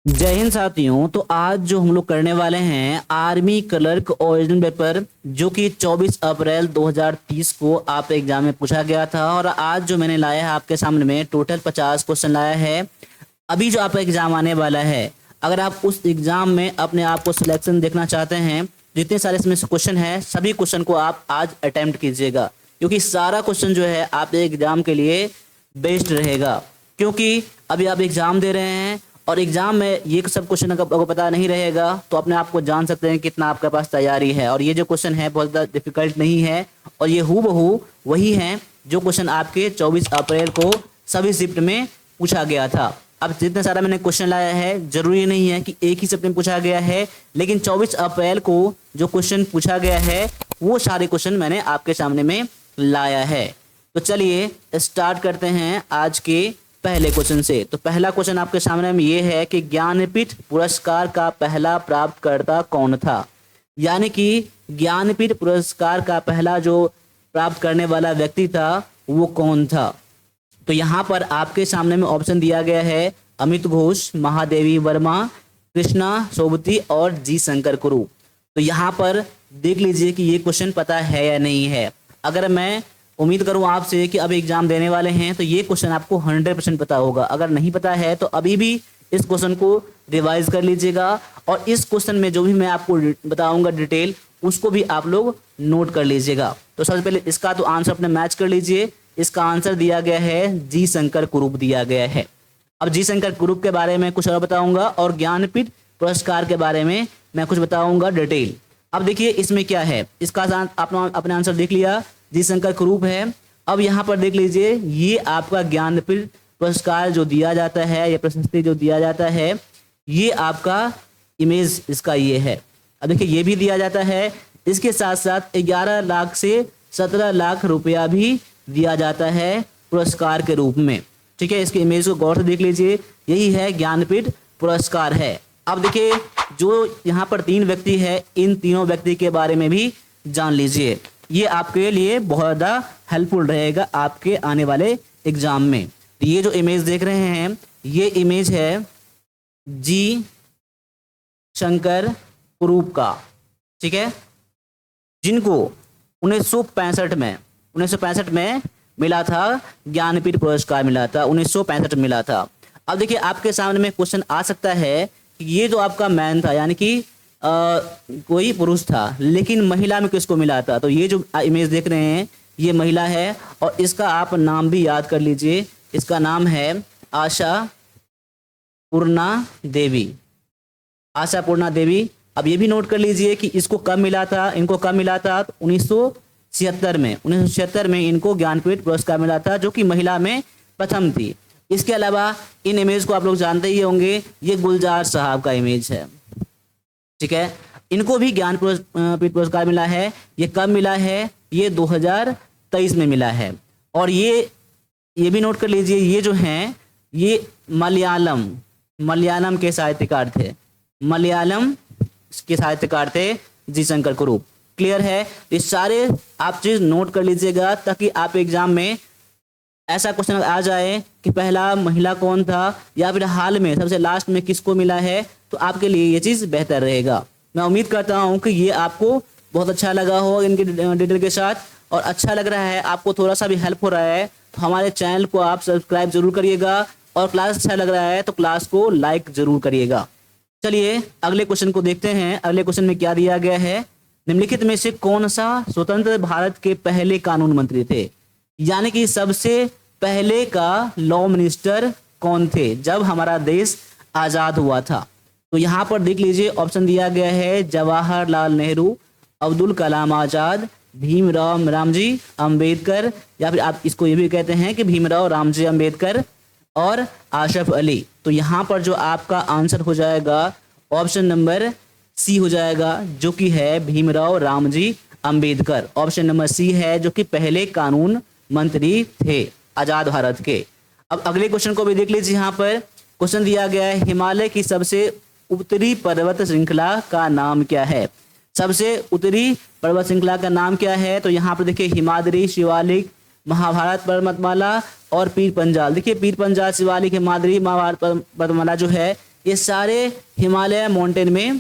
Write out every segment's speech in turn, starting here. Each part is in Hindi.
जय हिंद साथियों। तो आज जो हम लोग करने वाले हैं आर्मी क्लर्क ओरिजिनल पेपर, जो कि 24 अप्रैल 2030 को आप एग्जाम में पूछा गया था। और आज जो मैंने लाया है आपके सामने में टोटल 50 क्वेश्चन लाया है। अभी जो आपका एग्जाम आने वाला है, अगर आप उस एग्जाम में अपने आप को सिलेक्शन देखना चाहते हैं, जितने सारे इसमें से क्वेश्चन है सभी क्वेश्चन को आप आज अटेम्प्ट कीजिएगा, क्योंकि सारा क्वेश्चन जो है आपके एग्जाम के लिए बेस्ट रहेगा। क्योंकि अभी आप एग्जाम दे रहे हैं और एग्जाम में ये सब क्वेश्चन अगर आपको पता नहीं रहेगा तो अपने आप को जान सकते हैं कितना आपके पास तैयारी है। और ये जो क्वेश्चन है बहुत ज़्यादा डिफिकल्ट नहीं है, और ये हूबहू वही हैं जो क्वेश्चन आपके 24 अप्रैल को सभी शिफ्ट में पूछा गया था। अब जितने सारा मैंने क्वेश्चन लाया है, जरूरी नहीं है कि एक ही शिफ्ट में पूछा गया है, लेकिन 24 अप्रैल को जो क्वेश्चन पूछा गया है वो सारे क्वेश्चन मैंने आपके सामने में लाया है। तो चलिए स्टार्ट करते हैं आज के पहले क्वेश्चन से। तो पहला क्वेश्चन आपके सामने में ये है कि ज्ञानपीठ पुरस्कार का पहला प्राप्तकर्ता कौन था। यानी कि ज्ञानपीठ पुरस्कार का पहला जो प्राप्त करने वाला व्यक्ति था वो कौन था। तो यहाँ पर आपके सामने में ऑप्शन दिया गया है अमित घोष, महादेवी वर्मा, कृष्णा सोबती और जी शंकर कुरूप। तो यहाँ पर देख लीजिए कि ये क्वेश्चन पता है या नहीं है। अगर मैं उम्मीद करूं आपसे कि अब एग्जाम देने वाले हैं तो ये क्वेश्चन आपको 100% पता होगा। अगर नहीं पता है तो अभी भी इस क्वेश्चन को रिवाइज कर लीजिएगा, और इस क्वेश्चन में जो भी मैं आपको बताऊंगा डिटेल उसको भी आप लोग नोट कर लीजिएगा। तो सबसे पहले इसका तो आंसर अपने मैच कर लीजिए। इसका आंसर दिया गया है जी शंकर कुरूप दिया गया है। अब जी शंकर कुरूप के बारे में कुछ और बताऊंगा, और ज्ञानपीठ पुरस्कार के बारे में मैं कुछ बताऊंगा डिटेल। अब देखिए इसमें क्या है, इसका आपने अपने आंसर देख लिया, जी शंकर कुरूप है। अब यहाँ पर देख लीजिए, ये आपका ज्ञानपीठ पुरस्कार जो दिया जाता है, ये प्रशस्ति जो दिया जाता है, ये आपका इमेज इसका ये है। अब देखिए ये भी दिया जाता है, इसके साथ साथ 11 लाख से 17 लाख रुपया भी दिया जाता है पुरस्कार के रूप में। ठीक है, इसके इमेज को गौर से देख लीजिए, यही है ज्ञानपीठ पुरस्कार है। अब देखिए जो यहाँ पर 3 व्यक्ति है, इन तीनों व्यक्ति के बारे में भी जान लीजिए। ये आपके लिए बहुत ज़्यादा हेल्पफुल रहेगा आपके आने वाले एग्जाम में। तो ये जो इमेज देख रहे हैं, ये इमेज है जी शंकर कुरूप का। ठीक है, जिनको 1965 में मिला था ज्ञानपीठ पुरस्कार, मिला था 1965 में मिला था। अब देखिए आपके सामने में क्वेश्चन आ सकता है कि ये जो आपका मैन था, यानी कि कोई पुरुष था, लेकिन महिला में किसको मिला था। तो ये जो इमेज देख रहे हैं ये महिला है, और इसका आप नाम भी याद कर लीजिए। इसका नाम है आशा पूर्णा देवी। आशा पूर्णा देवी। अब ये भी नोट कर लीजिए कि इसको कब मिला था, इनको कब मिला था, 1976 में। 1976 में इनको ज्ञानपीठ पुरस्कार मिला था, जो कि महिला में प्रथम थी। इसके अलावा इन इमेज को आप लोग जानते ही होंगे, ये गुलजार साहब का इमेज है। ठीक है, इनको भी ज्ञानपीठ पुरस्कार मिला है। ये कब मिला है, ये 2023 में मिला है। और ये भी नोट कर लीजिए, ये जो हैं ये मलयालम के साहित्यकार थे। मलयालम के साहित्यकार थे जी शंकर कुरूप। क्लियर है, ये सारे आप चीज नोट कर लीजिएगा, ताकि आप एग्जाम में ऐसा क्वेश्चन आ जाए कि पहला महिला कौन था, या फिर हाल में सबसे लास्ट में किसको मिला है, तो आपके लिए ये चीज़ बेहतर रहेगा। मैं उम्मीद करता हूँ कि ये आपको बहुत अच्छा लगा हो इनके डिटेल के साथ, और अच्छा लग रहा है, आपको थोड़ा सा भी हेल्प हो रहा है, तो हमारे चैनल को आप सब्सक्राइब जरूर करिएगा, और क्लास अच्छा लग रहा है तो क्लास को लाइक जरूर करिएगा। चलिए अगले क्वेश्चन को देखते हैं। अगले क्वेश्चन में क्या दिया गया है, निम्नलिखित में से कौन सा स्वतंत्र भारत के पहले कानून मंत्री थे। यानी कि सबसे पहले का लॉ मिनिस्टर कौन थे जब हमारा देश आजाद हुआ था। तो यहाँ पर देख लीजिए ऑप्शन दिया गया है जवाहरलाल नेहरू, अब्दुल कलाम आजाद, भीमराव रामजी अंबेडकर, या फिर आप इसको ये भी कहते हैं कि भीमराव रामजी अंबेडकर, और आशरफ अली। तो यहाँ पर जो आपका आंसर हो जाएगा ऑप्शन नंबर सी हो जाएगा, जो कि है Bhimrao Ramji Ambedkar. Option number C है, जो कि पहले कानून मंत्री थे आजाद भारत के। अब अगले क्वेश्चन को भी देख लीजिए। यहाँ पर क्वेश्चन दिया गया है हिमालय की सबसे उत्तरी पर्वत श्रृंखला का नाम क्या है। सबसे उत्तरी पर्वत श्रृंखला का नाम क्या है, तो यहाँ पर देखिए हिमाद्री, शिवालिक, महाभारत पर्वतमाला और पीर पंजाल। देखिए पीर पंजाल, शिवालिक, हिमाद्री, महाभारत पर्वतमाला जो है ये सारे हिमालय माउंटेन में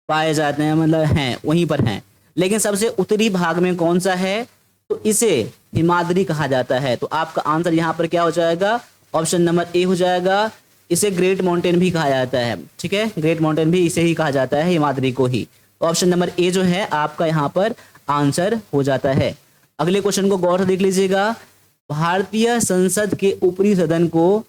पाए जाते हैं, मतलब हैं वहीं पर हैं। लेकिन सबसे उत्तरी भाग में कौन सा है, तो इसे हिमाद्री कहा जाता है। तो आपका आंसर यहाँ पर क्या हो जाएगा, ऑप्शन नंबर ए हो जाएगा। इसे ग्रेट माउंटेन भी कहा जाता है, ठीक है, ग्रेट माउंटेन भी इसे ही कहा जाता है, हिमाद्री को ही। ऑप्शन नंबर ए जो है आपका यहाँ पर आंसर हो जाता है। अगले क्वेश्चन को गौर से देख लीजिएगा। भारतीय संसद के ऊपरी सदन को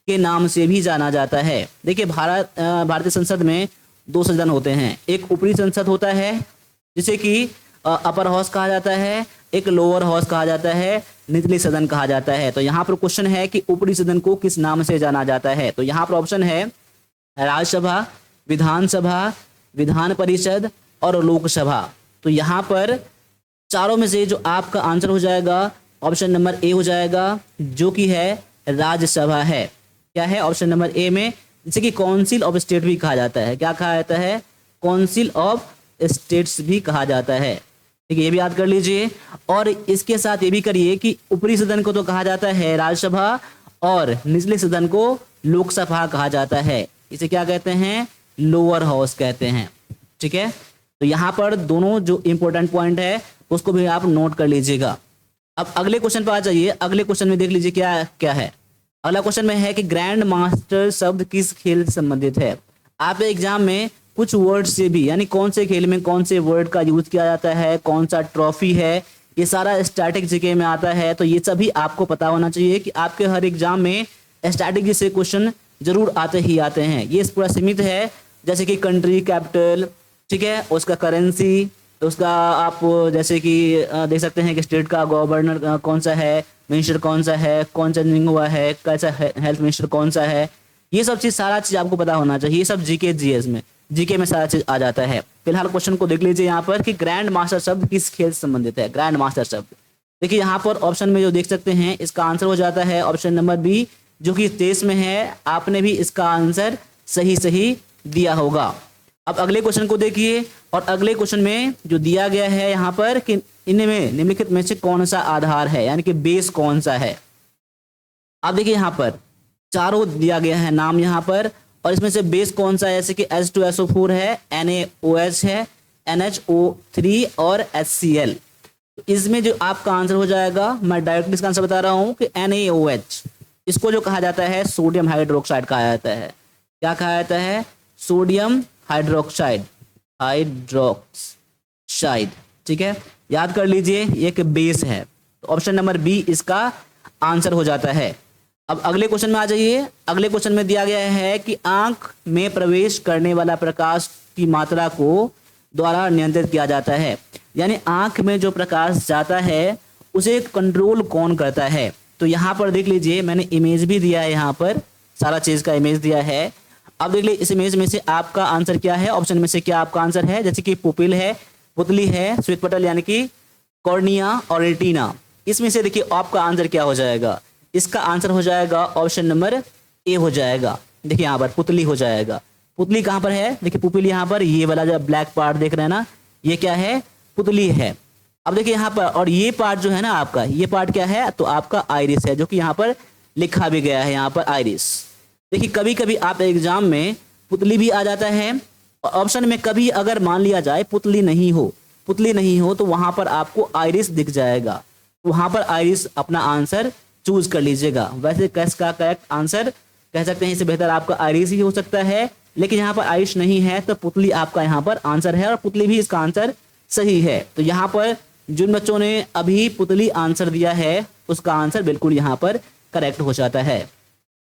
के नाम से भी जाना जाता है। देखिए भारतीय संसद में दो सदन होते हैं, एक ऊपरी संसद होता है जिसे कि अपर हाउस कहा जाता है, एक लोअर हाउस कहा जाता है, निचले सदन कहा जाता है। तो यहाँ पर क्वेश्चन है कि ऊपरी सदन को किस नाम से जाना जाता है। तो यहाँ पर ऑप्शन है राज्यसभा, विधानसभा, विधान परिषद और लोकसभा। तो यहाँ पर चारों में से जो आपका आंसर हो जाएगा ऑप्शन नंबर ए हो जाएगा, जो कि है राज्यसभा है। क्या है ऑप्शन नंबर ए में, जिसे कि काउंसिल ऑफ स्टेट भी कहा जाता है। क्या कहा जाता है, काउंसिल ऑफ स्टेट्स भी कहा जाता है। ठीक है, ये भी याद कर लीजिए। और इसके साथ ये भी करिए कि ऊपरी सदन को तो कहा जाता है राज्यसभा और निचले सदन को लोकसभा कहा जाता है। इसे क्या कहते हैं, लोअर हाउस कहते हैं। ठीक है, तो यहाँ पर दोनों जो इंपॉर्टेंट पॉइंट है उसको भी आप नोट कर लीजिएगा। अब अगले क्वेश्चन पर आ जाइए। अगले क्वेश्चन में देख लीजिए क्या क्या है। अगला क्वेश्चन में है कि ग्रैंड मास्टर शब्द किस खेल से संबंधित है। आप एग्जाम में कुछ वर्ड से भी, यानी कौन से खेल में कौन से वर्ड का यूज किया जाता है, कौन सा ट्रॉफी है, ये सारा स्टैटिक जीके में आता है। तो ये सभी आपको पता होना चाहिए कि आपके हर एग्जाम में स्टैटिक से क्वेश्चन जरूर आते ही आते हैं। ये पूरा सीमित है, जैसे कि कंट्री कैपिटल, ठीक है, उसका करेंसी, उसका आप जैसे कि देख सकते हैं कि स्टेट का गवर्नर कौन सा है, मिनिस्टर कौन सा है, कौन चेंजिंग हुआ है, कैसा हेल्थ मिनिस्टर कौन सा है, ये सब चीज सारा चीज आपको पता होना चाहिए। ये सब जीके जीएस में, जीके में सारा चीज आ जाता है। फिलहाल क्वेश्चन को देख लीजिए यहाँ पर कि ग्रैंड मास्टर शब्द किस खेल से संबंधित है। ग्रैंड मास्टर शब्द देखिए यहाँ पर ऑप्शन में जो देख सकते हैं, इसका आंसर हो जाता है ऑप्शन नंबर बी, जो कि तेज में है। आपने भी इसका आंसर सही दिया होगा। अब अगले क्वेश्चन को देखिए, और अगले क्वेश्चन में जो दिया गया है यहाँ पर कि इनमें निम्नलिखित में से कौन सा आधार है, यानी कि बेस कौन सा है। आप देखिए यहाँ पर चारों दिया गया है नाम यहाँ पर, और इसमें से बेस कौन सा है, जैसे कि H2SO4 है, NaOH है, NHO3 और HCl। तो इसमें जो आपका आंसर हो जाएगा, मैं डायरेक्टली इसका आंसर बता रहा हूँ कि NaOH, इसको जो कहा जाता है सोडियम हाइड्रोक्साइड कहा जाता है। क्या कहा जाता है, सोडियम हाइड्रोक्साइड, ठीक है, याद कर लीजिए ये एक बेस है। तो ऑप्शन नंबर बी इसका आंसर हो जाता है। अब अगले क्वेश्चन में आ जाइए। अगले क्वेश्चन में दिया गया है कि आंख में प्रवेश करने वाला प्रकाश की मात्रा को द्वारा नियंत्रित किया जाता है, यानी आंख में जो प्रकाश जाता है उसे कंट्रोल कौन करता है। तो यहाँ पर देख लीजिए, मैंने इमेज भी दिया है, यहाँ पर सारा चीज का इमेज दिया है। अब देख लीजिए इस इमेज में से आपका आंसर क्या है, ऑप्शन में से क्या आपका आंसर है, जैसे कि पुपिल है, पुतली है, श्वेत पटल यानी कि कॉर्निया और रेटिना। इसमें से देखिए आपका आंसर क्या हो जाएगा, इसका आंसर हो जाएगा ऑप्शन नंबर ए हो जाएगा। देखिए यहाँ पर पुतली हो जाएगा। पुतली कहाँ पर है, देखिए पुपिल यहाँ पर, ये वाला जो ब्लैक पार्ट देख रहे हैं ना, ये क्या है, पुतली है। अब देखिए यहाँ पर, और ये पार्ट जो है ना आपका, ये पार्ट क्या है, तो आपका आइरिस है, जो कि यहाँ पर लिखा भी गया है, यहाँ पर आइरिस। देखिए कभी कभी आप एग्जाम में पुतली भी आ जाता है, और ऑप्शन में कभी अगर मान लिया जाए पुतली नहीं हो तो वहां पर आपको आइरिस दिख जाएगा, वहां पर आइरिस अपना आंसर चूज कर लीजिएगा। वैसे इसका करेक्ट आंसर कह सकते हैं, इससे बेहतर आपका आइरिस ही हो सकता है, लेकिन यहाँ पर आइरिस नहीं है तो पुतली आपका यहाँ पर आंसर है, और पुतली भी इसका आंसर सही है। तो यहाँ पर जिन बच्चों ने अभी पुतली आंसर दिया है उसका आंसर बिल्कुल यहाँ पर करेक्ट हो जाता है।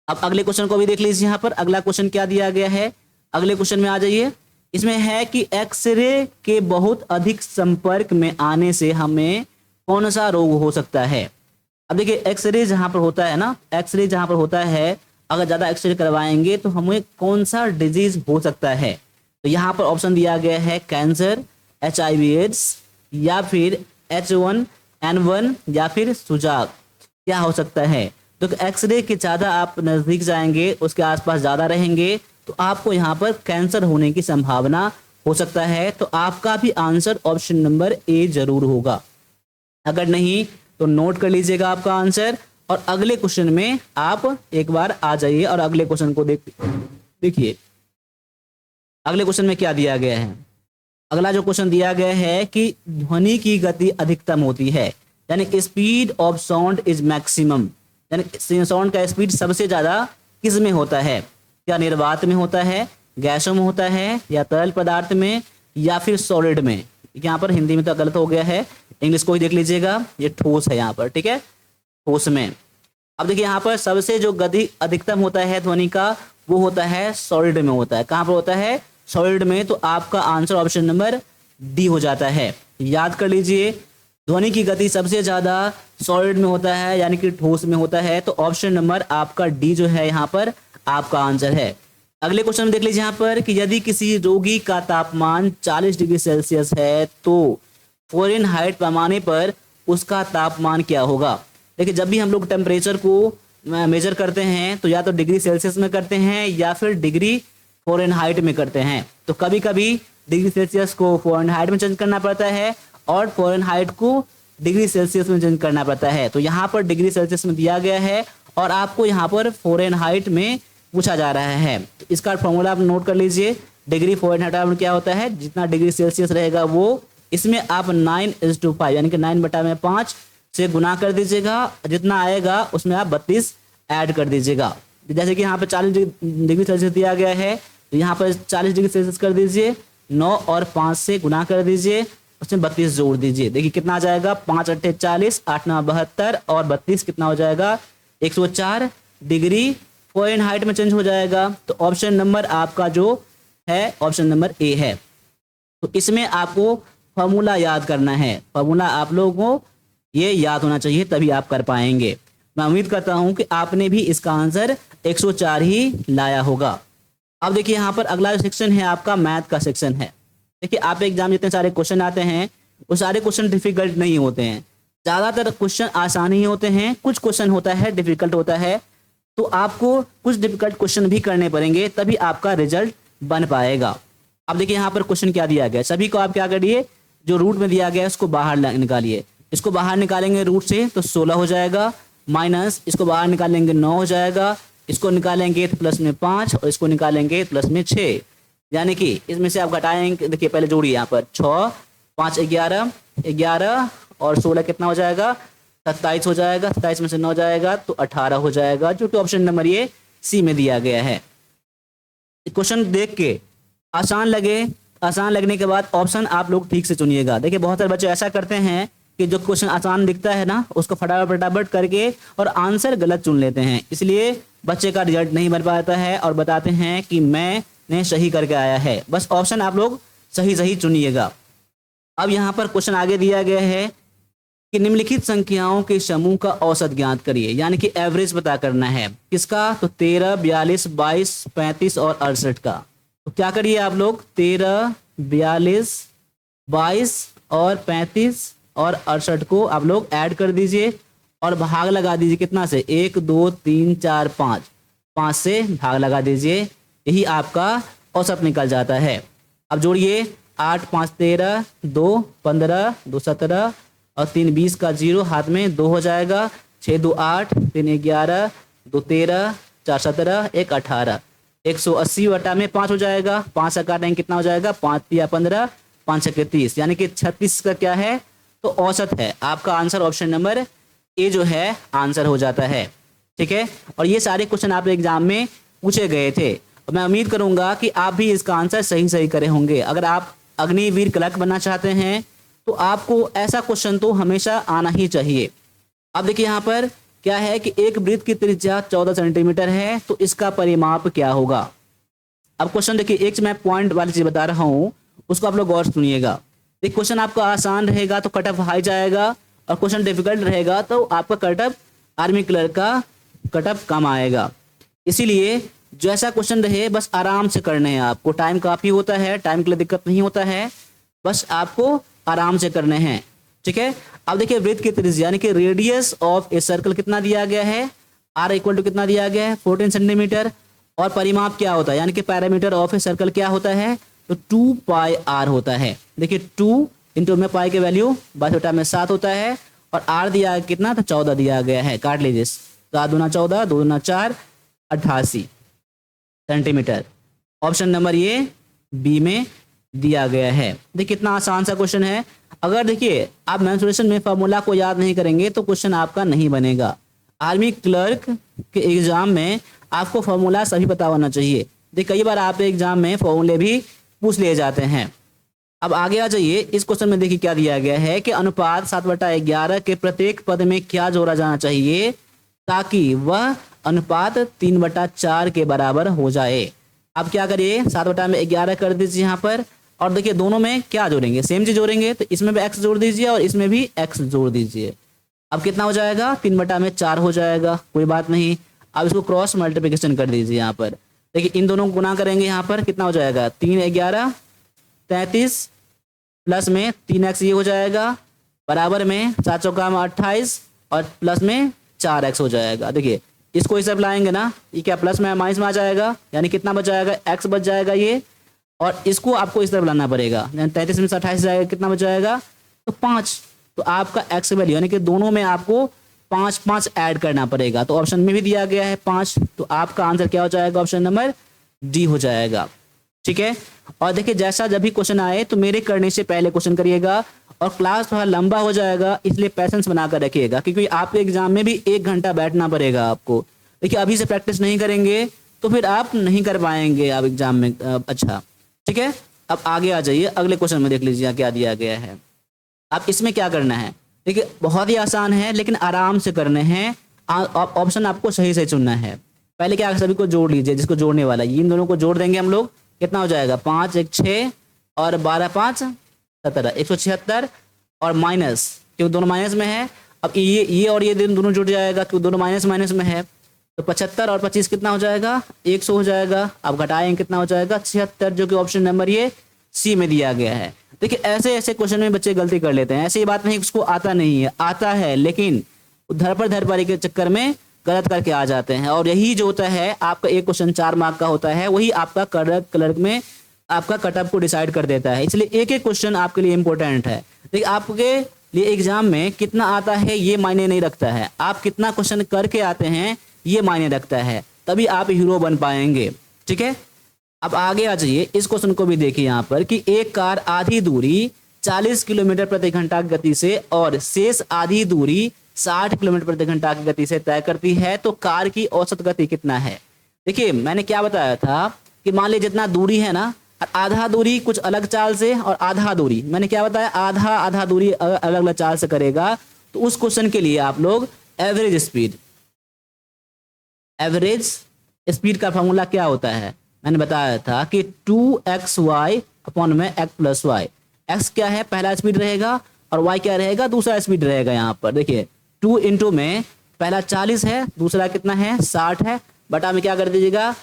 अब अगले क्वेश्चन को भी देख लीजिए। यहाँ पर अगला क्वेश्चन क्या दिया गया है, अगले क्वेश्चन में आ जाइए। इसमें है कि एक्सरे के बहुत अधिक संपर्क में आने से हमें कौन सा रोग हो सकता है। अब देखिए एक्सरे जहां पर होता है ना, एक्सरे जहां पर होता है, अगर ज्यादा एक्सरे करवाएंगे तो हमें कौन सा डिजीज हो सकता है। तो यहाँ पर ऑप्शन दिया गया है कैंसर, HIV एड्स, या फिर H1N1, या फिर सुजाग। क्या हो सकता है, तो एक्सरे के ज़्यादा आप नज़दीक जाएंगे, उसके आसपास ज़्यादा रहेंगे, तो आपको यहाँ पर कैंसर होने की संभावना हो सकता है। तो आपका भी आंसर ऑप्शन नंबर ए जरूर होगा। अगर नहीं तो नोट कर लीजिएगा आपका आंसर, और अगले क्वेश्चन में आप एक बार आ जाइए और अगले क्वेश्चन को देखिए। अगले क्वेश्चन में क्या दिया गया है? अगला जो क्वेश्चन दिया गया है कि ध्वनि की गति अधिकतम होती है, यानी speed of sound is maximum, यानी साउंड का स्पीड सबसे ज्यादा किस में होता है? क्या निर्वात में होता है, गैसों में होता है, या तरल पदार्थ में, या फिर सॉलिड में? यहाँ पर हिंदी में तो गलत हो गया है, इंग्लिश को ही देख लीजिएगा, ये ठोस है यहाँ पर, ठीक है, ठोस में। अब देखिए यहाँ पर सबसे जो गति अधिकतम होता है ध्वनि का, वो होता है सॉलिड में होता है। कहाँ पर होता है? सॉलिड में। तो आपका आंसर ऑप्शन नंबर डी हो जाता है। याद कर लीजिए, ध्वनि की गति सबसे ज्यादा सॉलिड में होता है, यानी कि ठोस में होता है। तो ऑप्शन नंबर आपका डी जो है यहाँ पर आपका आंसर है। अगले क्वेश्चन में देख लीजिए यहाँ पर कि यदि किसी रोगी का तापमान 40 डिग्री सेल्सियस है तो फ़ारेनहाइट पैमाने पर उसका तापमान क्या होगा? देखिए, जब भी हम लोग टेम्परेचर को मेजर करते हैं तो या तो डिग्री सेल्सियस में करते हैं या फिर डिग्री फ़ारेनहाइट में करते हैं। तो कभी कभी डिग्री सेल्सियस को फ़ारेनहाइट में चेंज करना पड़ता है और फ़ारेनहाइट को डिग्री सेल्सियस में चेंज करना पड़ता है। तो यहाँ पर डिग्री सेल्सियस में दिया गया है और आपको यहाँ पर फ़ारेनहाइट में पूछा जा रहा है। तो इसका फॉर्मूला आप नोट कर लीजिए। डिग्री फ़ारेनहाइट में क्या होता है? जितना डिग्री सेल्सियस रहेगा वो, इसमें आप 9:5 यानी कि 9/5 से गुना कर दीजिएगा। जितना आएगा उसमें आप 32 ऐड कर दीजिएगा। जैसे कि यहाँ पर 40 डिग्री सेल्सियस दिया गया है, तो यहाँ पर 40 डिग्री सेल्सियस कर दीजिए, 9 और 5 से गुना कर दीजिए, उसमें 32 जोड़ दीजिए। देखिए कितना आ जाएगा, 5 × 8 = 40, 8 × 9 = 72 और 32 कितना हो जाएगा? 104 डिग्री फ़ारेनहाइट में चेंज हो जाएगा। तो ऑप्शन नंबर आपका जो है ऑप्शन नंबर ए है। तो इसमें आपको फॉर्मूला याद करना है। फॉर्मूला आप लोगों को ये याद होना चाहिए, तभी आप कर पाएंगे। मैं उम्मीद करता हूं कि आपने भी इसका आंसर 104 ही लाया होगा। अब देखिए यहाँ पर अगला सेक्शन है आपका मैथ का सेक्शन है। देखिए आप एग्जाम जितने सारे क्वेश्चन आते हैं वो सारे क्वेश्चन डिफिकल्ट नहीं होते हैं, ज़्यादातर क्वेश्चन आसान ही होते हैं। कुछ क्वेश्चन होता है डिफिकल्ट होता है, तो आपको कुछ डिफिकल्ट क्वेश्चन भी करने पड़ेंगे, तभी आपका रिजल्ट बन पाएगा। अब देखिए यहाँ पर क्वेश्चन क्या दिया गया, सभी को आप क्या करिए, जो रूट में दिया गया है उसको बाहर निकालिए। इसको बाहर निकालेंगे रूट से तो 16 हो जाएगा, माइनस इसको बाहर निकालेंगे 9 हो जाएगा, इसको निकालेंगे तो प्लस में 5 और इसको निकालेंगे प्लस में 6, यानी कि इसमें से आप घटाएंगे। देखिए पहले जोड़िए, यहाँ पर 6 5 11 11 और 16 कितना हो जाएगा? 27 हो जाएगा। 27 में से 9 जाएगा तो 18 हो जाएगा, जो कि ऑप्शन नंबर ये सी में दिया गया है। क्वेश्चन देख के आसान लगे, आसान लगने के बाद ऑप्शन आप लोग ठीक से चुनिएगा। देखिए बहुत सारे बच्चे ऐसा करते हैं कि जो क्वेश्चन आसान दिखता है ना, उसको फटाफट करके और आंसर गलत चुन लेते हैं, इसलिए बच्चे का रिजल्ट नहीं बन पाता है और बताते हैं कि मैंने सही करके आया है। बस ऑप्शन आप लोग सही चुनिएगा। अब यहाँ पर क्वेश्चन आगे दिया गया है कि निम्नलिखित संख्याओं के समूह का औसत ज्ञात करिए, यानी कि एवरेज पता करना है। किसका? तो 13 42 22 35 और 68 का। तो क्या करिए आप लोग, 13 42 22 और 35 और 68 को आप लोग ऐड कर दीजिए और भाग लगा दीजिए। कितना से? 1 2 3 4 5, 5 से भाग लगा दीजिए, यही आपका औसत निकल जाता है। अब जोड़िए, 8 5 13, 2 15, 2 17 और 3 20 का 0 हाथ में 2 हो जाएगा, 6 2 8, 3 11, 2 13, 4 17, 1 18, 180 वटा में 5 हो जाएगा। 5 से काटेंगे कितना हो जाएगा? 5 3 15, 5 6 30, यानी कि 36 का क्या है? तो औसत है। आपका आंसर ऑप्शन नंबर ए जो है आंसर हो जाता है। ठीक है, और ये सारे क्वेश्चन आप एग्जाम में पूछे गए थे। मैं उम्मीद करूंगा कि आप भी इसका आंसर सही करे होंगे। अगर आप अग्निवीर क्लर्क बनना चाहते हैं तो आपको ऐसा क्वेश्चन तो हमेशा आना ही चाहिए। अब देखिए यहाँ पर क्या है कि एक वृत्त की त्रिज्या 14 सेंटीमीटर है, तो इसका परिमाप क्या होगा? अब क्वेश्चन देखिए, एक मैं पॉइंट वाली चीज बता रहा हूँ, उसको आप लोग गौर से सुनिएगा। एक क्वेश्चन आपका आसान रहेगा तो कट ऑफ हाई जाएगा, और क्वेश्चन डिफिकल्ट रहेगा तो आपका कट ऑफ आर्मी क्लर्क का कट ऑफ कम आएगा। इसीलिए जैसा क्वेश्चन रहे बस आराम से करने हैं आपको। टाइम काफी होता है, टाइम के लिए दिक्कत नहीं होता है, बस आपको आराम से करने हैं। ठीक है, अब देखिए वृत्त की त्रिज्या यानी कि रेडियस ऑफ ए सर्कल कितना दिया गया है? आर इक्वल टू कितना दिया गया है? 14 सेंटीमीटर। और परिमाप क्या होता है, यानी कि पैरामीटर ऑफ ए सर्कल क्या होता है? तो 2 पाई आर होता है। देखिए 2 इंटू में पाई के वैल्यू 22/7 होता है, और आर दिया कितना? तो 14 दिया गया है। काट लीजिए, 7 दूना 14, 2 दूना 4, 88 सेंटीमीटर। ऑप्शन नंबर ये बी में दिया गया है। देखिए कितना आसान सा क्वेश्चन है। अगर देखिए आप मेंसुरेशन में फॉर्मूला को याद नहीं करेंगे तो क्वेश्चन आपका नहीं बनेगा। आर्मी क्लर्क के एग्जाम में आपको फॉर्मूला सभी पता होना चाहिए। देखिए कई बार आप एग्जाम में फॉर्मूले भी पूछ लिए जाते हैं। अब आगे आ जाइए, इस क्वेश्चन में देखिए क्या दिया गया है कि अनुपात 7/11 के प्रत्येक पद में क्या जोड़ा जाना चाहिए ताकि वह अनुपात 3/4 के बराबर हो जाए। अब क्या करिए, 7/11 कर दीजिए यहाँ पर, और देखिए दोनों में क्या जोड़ेंगे, सेम चीज जोड़ेंगे, तो इसमें भी x जोड़ दीजिए और इसमें भी x जोड़ दीजिए। अब कितना हो जाएगा, 3/4 हो जाएगा, कोई बात नहीं। अब इसको क्रॉस मल्टीप्लिकेशन कर दीजिए यहाँ पर। देखिए इन दोनों को गुना करेंगे, यहाँ पर कितना हो जाएगा, 3 11 33 प्लस में 3x ये हो जाएगा, बराबर में 7 चौका 28 और प्लस में 4x हो जाएगा। देखिए इसको इस तरफ लाएंगे ना, ये क्या प्लस में माइनस में आ जाएगा, यानी कितना बच जाएगा, x बच जाएगा ये, और इसको आपको इस तरफ लाना पड़ेगा, यानी 33 में से 28 जाएगा, कितना बच जाएगा, तो 5। तो आपका x वैल्यू यानी कि दोनों में आपको 5 5 ऐड करना पड़ेगा। तो ऑप्शन में भी दिया गया है 5, तो आपका आंसर क्या हो जाएगा, ऑप्शन नंबर डी हो जाएगा। ठीक है। और देखिए जैसा जब भी क्वेश्चन आए तो मेरे करने से पहले क्वेश्चन करिएगा, और क्लास थोड़ा लंबा हो जाएगा इसलिए पैसेंस बनाकर रखिएगा, क्योंकि आपके एग्जाम में भी 1 घंटा बैठना पड़ेगा आपको। देखिए अभी से प्रैक्टिस नहीं करेंगे तो फिर आप नहीं कर पाएंगे आप एग्जाम में अच्छा। ठीक है। अब आगे आ जाइए, अगले क्वेश्चन में देख लीजिए क्या दिया गया है। अब इसमें क्या करना है, देखिए बहुत ही आसान है लेकिन आराम से करने हैं। ऑप्शन आपको सही से चुनना है। पहले क्या सभी को जोड़ लीजिए, जिसको जोड़ने वाला है इन दोनों को जोड़ देंगे हम लोग, कितना हो जाएगा, 5 1 6 और 12 5 17 176, और माइनस क्योंकि दोनों माइनस में है। अब ये और ये दोनों जुड़ जाएगा क्योंकि दोनों माइनस माइनस में है, तो 75 और 25 कितना हो जाएगा, 100 हो जाएगा। अब घटाएंगे कितना हो जाएगा, 76, जो कि ऑप्शन नंबर ये सी में दिया गया है। देखिए ऐसे ऐसे क्वेश्चन में बच्चे गलती कर लेते हैं। ऐसी ही बात नहीं उसको आता नहीं है, आता है, लेकिन धरपड़ी के चक्कर में गलत करके आ जाते हैं। और यही जो होता है आपका एक क्वेश्चन 4 मार्क का होता है, वही आपका क्लर्क में आपका कटअप को डिसाइड कर देता है। इसलिए एक एक क्वेश्चन आपके लिए इंपॉर्टेंट है। देखिए आपके लिए एग्जाम में कितना आता है ये मायने नहीं रखता है, आप कितना क्वेश्चन करके आते हैं ये मायने रखता है, तभी आप हीरो बन पाएंगे। ठीक है। अब आगे आ जाइए, इस क्वेश्चन को भी देखिए यहाँ पर कि एक कार आधी दूरी 40 किलोमीटर प्रति घंटा की गति से और शेष आधी दूरी 60 किलोमीटर प्रति घंटा की गति से तय करती है, तो कार की औसत गति कितना है। देखिए मैंने क्या बताया था कि मान लीजिए जितना दूरी है ना, आधा दूरी कुछ अलग चाल से और आधा दूरी, मैंने क्या बताया, आधा दूरी अलग अलग चाल से करेगा, तो उस क्वेश्चन के लिए आप लोग एवरेज स्पीड का फॉर्मूला क्या होता है, मैंने बताया था कि 2xy अपॉन में x प्लस वाई। x क्या है, पहला स्पीड रहेगा, और y क्या रहेगा, दूसरा स्पीड रहेगा। यहाँ पर देखिए 2 इंटू में पहला 40 है, दूसरा कितना है, 60 है, बटा में क्या कर दीजिएगा,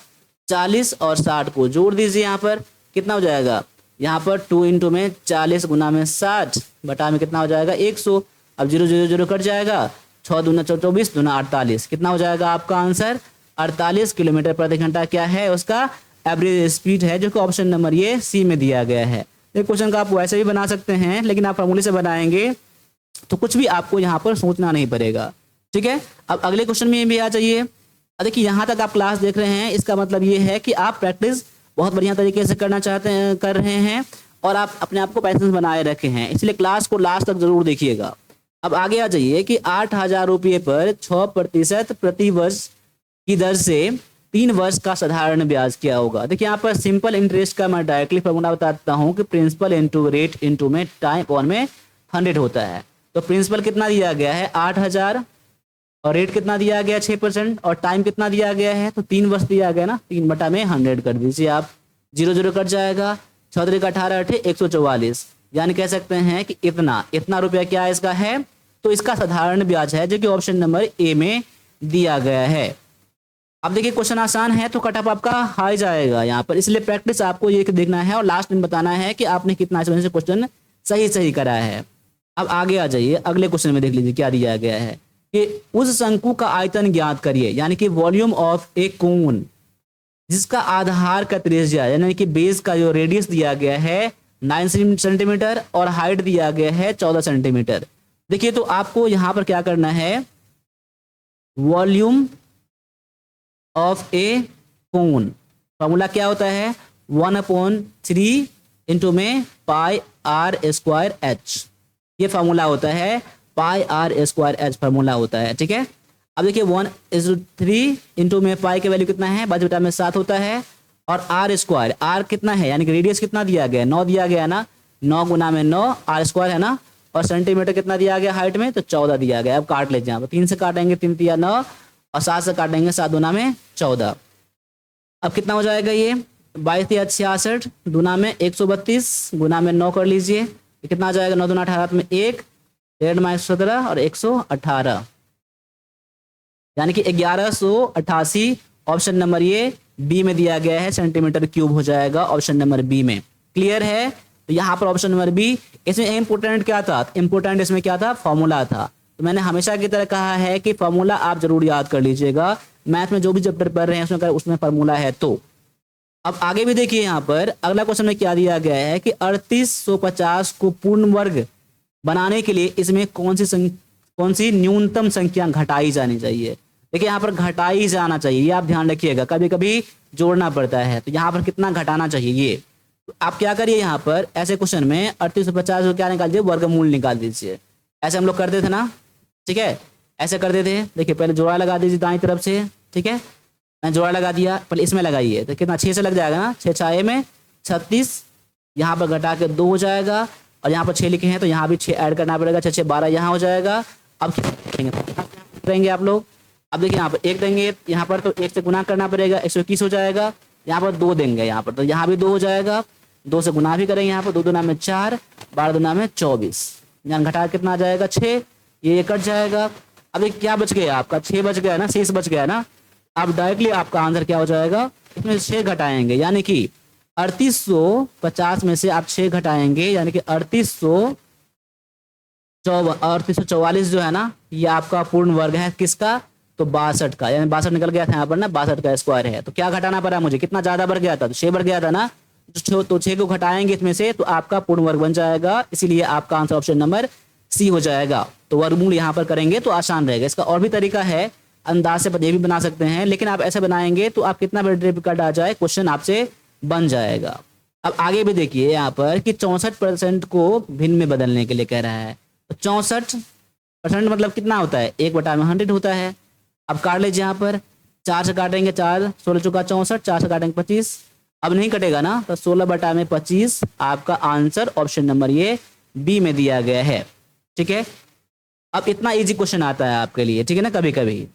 40 और 60 को जोड़ दीजिए। यहाँ पर कितना हो जाएगा, यहाँ पर 2 इंटू में 40 गुना में 60 बटा में कितना हो जाएगा, 100। अब 0 0 0 कट जाएगा, 6 दूना 24 दूना 48, कितना हो जाएगा आपका आंसर, 48 किलोमीटर प्रति घंटा क्या है उसका एवरेज स्पीड है, जो कि ऑप्शन नंबर ये सी में दिया गया है। ये क्वेश्चन का आप वैसे भी बना सकते हैं, लेकिन आप फॉर्मूले से बनाएंगे तो कुछ भी आपको यहाँ पर सोचना नहीं पड़ेगा। ठीक है। अब अगले क्वेश्चन में भी आ जाइए। देखिए यहाँ तक आप क्लास देख रहे हैं, इसका मतलब ये है कि आप प्रैक्टिस बहुत बढ़िया तरीके से करना चाहते हैं, कर रहे हैं, और आप अपने आप को पैसेंस बनाए रखे हैं, इसलिए क्लास को लास्ट तक जरूर देखिएगा। अब आगे आ जाइए कि 8,000 रुपये पर 6% प्रति वर्ष की दर से 3 वर्ष का साधारण ब्याज क्या होगा। देखिए यहाँ पर सिंपल इंटरेस्ट का मैं डायरेक्टली फॉर्मूला बताता हूँ कि प्रिंसिपल इंटू रेट इंटू में टाइम अपॉन में 100 होता है। तो प्रिंसिपल कितना दिया गया है, 8,000, और रेट कितना दिया गया 6%, और टाइम कितना दिया गया है, तो 3 वर्ष दिया गया ना, 3 बटा में 100 कर दीजिए आप, 0 0 कट जाएगा, 6 का 18 8 144, यानी कह सकते हैं कि इतना रुपया क्या इसका है, तो इसका साधारण ब्याज है, जो कि ऑप्शन नंबर ए में दिया गया है। अब देखिए क्वेश्चन आसान है तो कटअप आपका हाई जाएगा यहाँ पर, इसलिए प्रैक्टिस आपको ये देखना है और लास्ट में बताना है कि आपने कितना से क्वेश्चन सही करा है। अब आगे आ जाइए, अगले क्वेश्चन में देख लीजिए क्या दिया गया है कि उस शंकु का आयतन ज्ञात करिए, यानी कि वॉल्यूम ऑफ ए कोन जिसका आधार का त्रिज्या यानी कि बेस का जो रेडियस दिया गया है 9 सेंटीमीटर और हाइट दिया गया है 14 सेंटीमीटर। देखिए तो आपको यहाँ पर क्या करना है, volume of A cone, formula क्या होता है, 1/3 इंटू में पाई आर स्क्वायर एच, ये फार्मूला होता है, पाई आर स्क्वायर एच फार्मूला होता है, ठीक है। अब देखिए 1/3 इंटू में पाई की वैल्यू कितना है, 5 में 7 होता है, और आर स्क्वायर, आर कितना है यानी कि रेडियस कितना दिया गया है, 9 दिया गया है ना, 9 गुना में 9 आर स्क्वायर है ना, और सेंटीमीटर कितना दिया गया हाइट में, तो 14 दिया गया। अब काट लेते हैं यहाँ पर, 3 से काटेंगे 3 तिया 9, और 7 से काटेंगे 7 गुना में 14। अब कितना हो जाएगा ये 22 या 66 गुना में 132 गुना में 9 कर लीजिए, ये कितना आ जाएगा, 9 दूना 18 में 1, 1 17 और 118, यानी कि 1188 ऑप्शन नंबर ये बी में दिया गया है, सेंटीमीटर क्यूब हो जाएगा ऑप्शन नंबर बी में। क्लियर है, तो यहाँ पर ऑप्शन नंबर बी। इसमें इंपोर्टेंट क्या था, इंपोर्टेंट इसमें क्या था, फॉर्मूला था। तो मैंने हमेशा की तरह कहा है कि फॉर्मूला आप जरूर याद कर लीजिएगा, मैथ में जो भी चैप्टर पढ़ रहे हैं उसमें फॉर्मूला है। तो अब आगे भी देखिए, यहाँ पर अगला क्वेश्चन में क्या दिया गया है कि 3850 को पूर्ण वर्ग बनाने के लिए इसमें कौन सी न्यूनतम संख्या घटाई जानी चाहिए। देखिए यहाँ पर घटाई जाना चाहिए, ये आप ध्यान रखिएगा, कभी कभी जोड़ना पड़ता है, तो यहाँ पर कितना घटाना चाहिए ये, तो आप क्या करिए यहाँ पर ऐसे क्वेश्चन में 3850 को क्या निकाल दीजिए, वर्गमूल निकाल दीजिए। ऐसे हम लोग करते थे ना, ठीक है, ऐसे करते थे। देखिए पहले जोड़ा लगा दीजिए दाईं तरफ से, ठीक है, मैं जोड़ा लगा दिया, पहले इसमें लगाइए, तो कितना 6 से लग जाएगा ना, 6 6 में 36, यहाँ पर घटा के 2 हो जाएगा, और यहाँ पर 6 लिखे हैं तो यहाँ भी 6 ऐड करना पड़ेगा, 6 6 12 यहाँ हो जाएगा। अब करेंगे आप लोग, अब देखिए यहाँ पर 1 देंगे, यहाँ पर तो 1 से गुना करना पड़ेगा, 121 हो जाएगा, यहाँ पर 2 देंगे, यहाँ पर तो यहाँ भी 2 हो जाएगा, 2 से गुना भी करेंगे, यहाँ पर 2 दूना में 4, 12 दूना में 24, यहाँ घटा कितना आ जाएगा 6, ये कट जाएगा। अब ये क्या बच गया आपका, 6 बच गया ना, शेष बच गया ना। अब डायरेक्टली आपका आंसर क्या हो जाएगा, इसमें 6 घटाएंगे, यानी कि 3850 में से आप 6 घटाएंगे, यानी कि 3844 जो है ना, ये आपका पूर्ण वर्ग है किसका, तो 62 का, यानी 62 निकल गया था यहाँ पर ना, 62 का स्क्वायर है। तो क्या घटाना पड़ा मुझे, कितना ज्यादा बढ़ गया था, तो 6 बढ़ गया था ना, तो 6 को घटाएंगे इसमें से तो आपका पूर्ण वर्ग बन जाएगा, इसीलिए आपका आंसर ऑप्शन नंबर सी हो जाएगा। तो वर्गमूल यहाँ पर करेंगे तो आसान रहेगा। इसका और भी तरीका है, अंदाज से ये भी बना सकते हैं, लेकिन आप ऐसे बनाएंगे तो आप कितना भी डिफिकल्ट आ जाए क्वेश्चन आपसे बन जाएगा। अब आगे भी देखिए यहाँ पर कि 64% को भिन्न में बदलने के लिए कह रहा है, तो 64% मतलब कितना होता है, 1/100 होता है। अब काट लीजिए, यहाँ पर 4 से काटेंगे, 4 16 चौका 64, 4 से काटेंगे 25, अब नहीं कटेगा ना, तो 16/25 आपका आंसर ऑप्शन नंबर ये बी में दिया गया है, ठीक है। अब इतना इजी क्वेश्चन आता है आपके लिए, ठीक है ना, कभी कभी।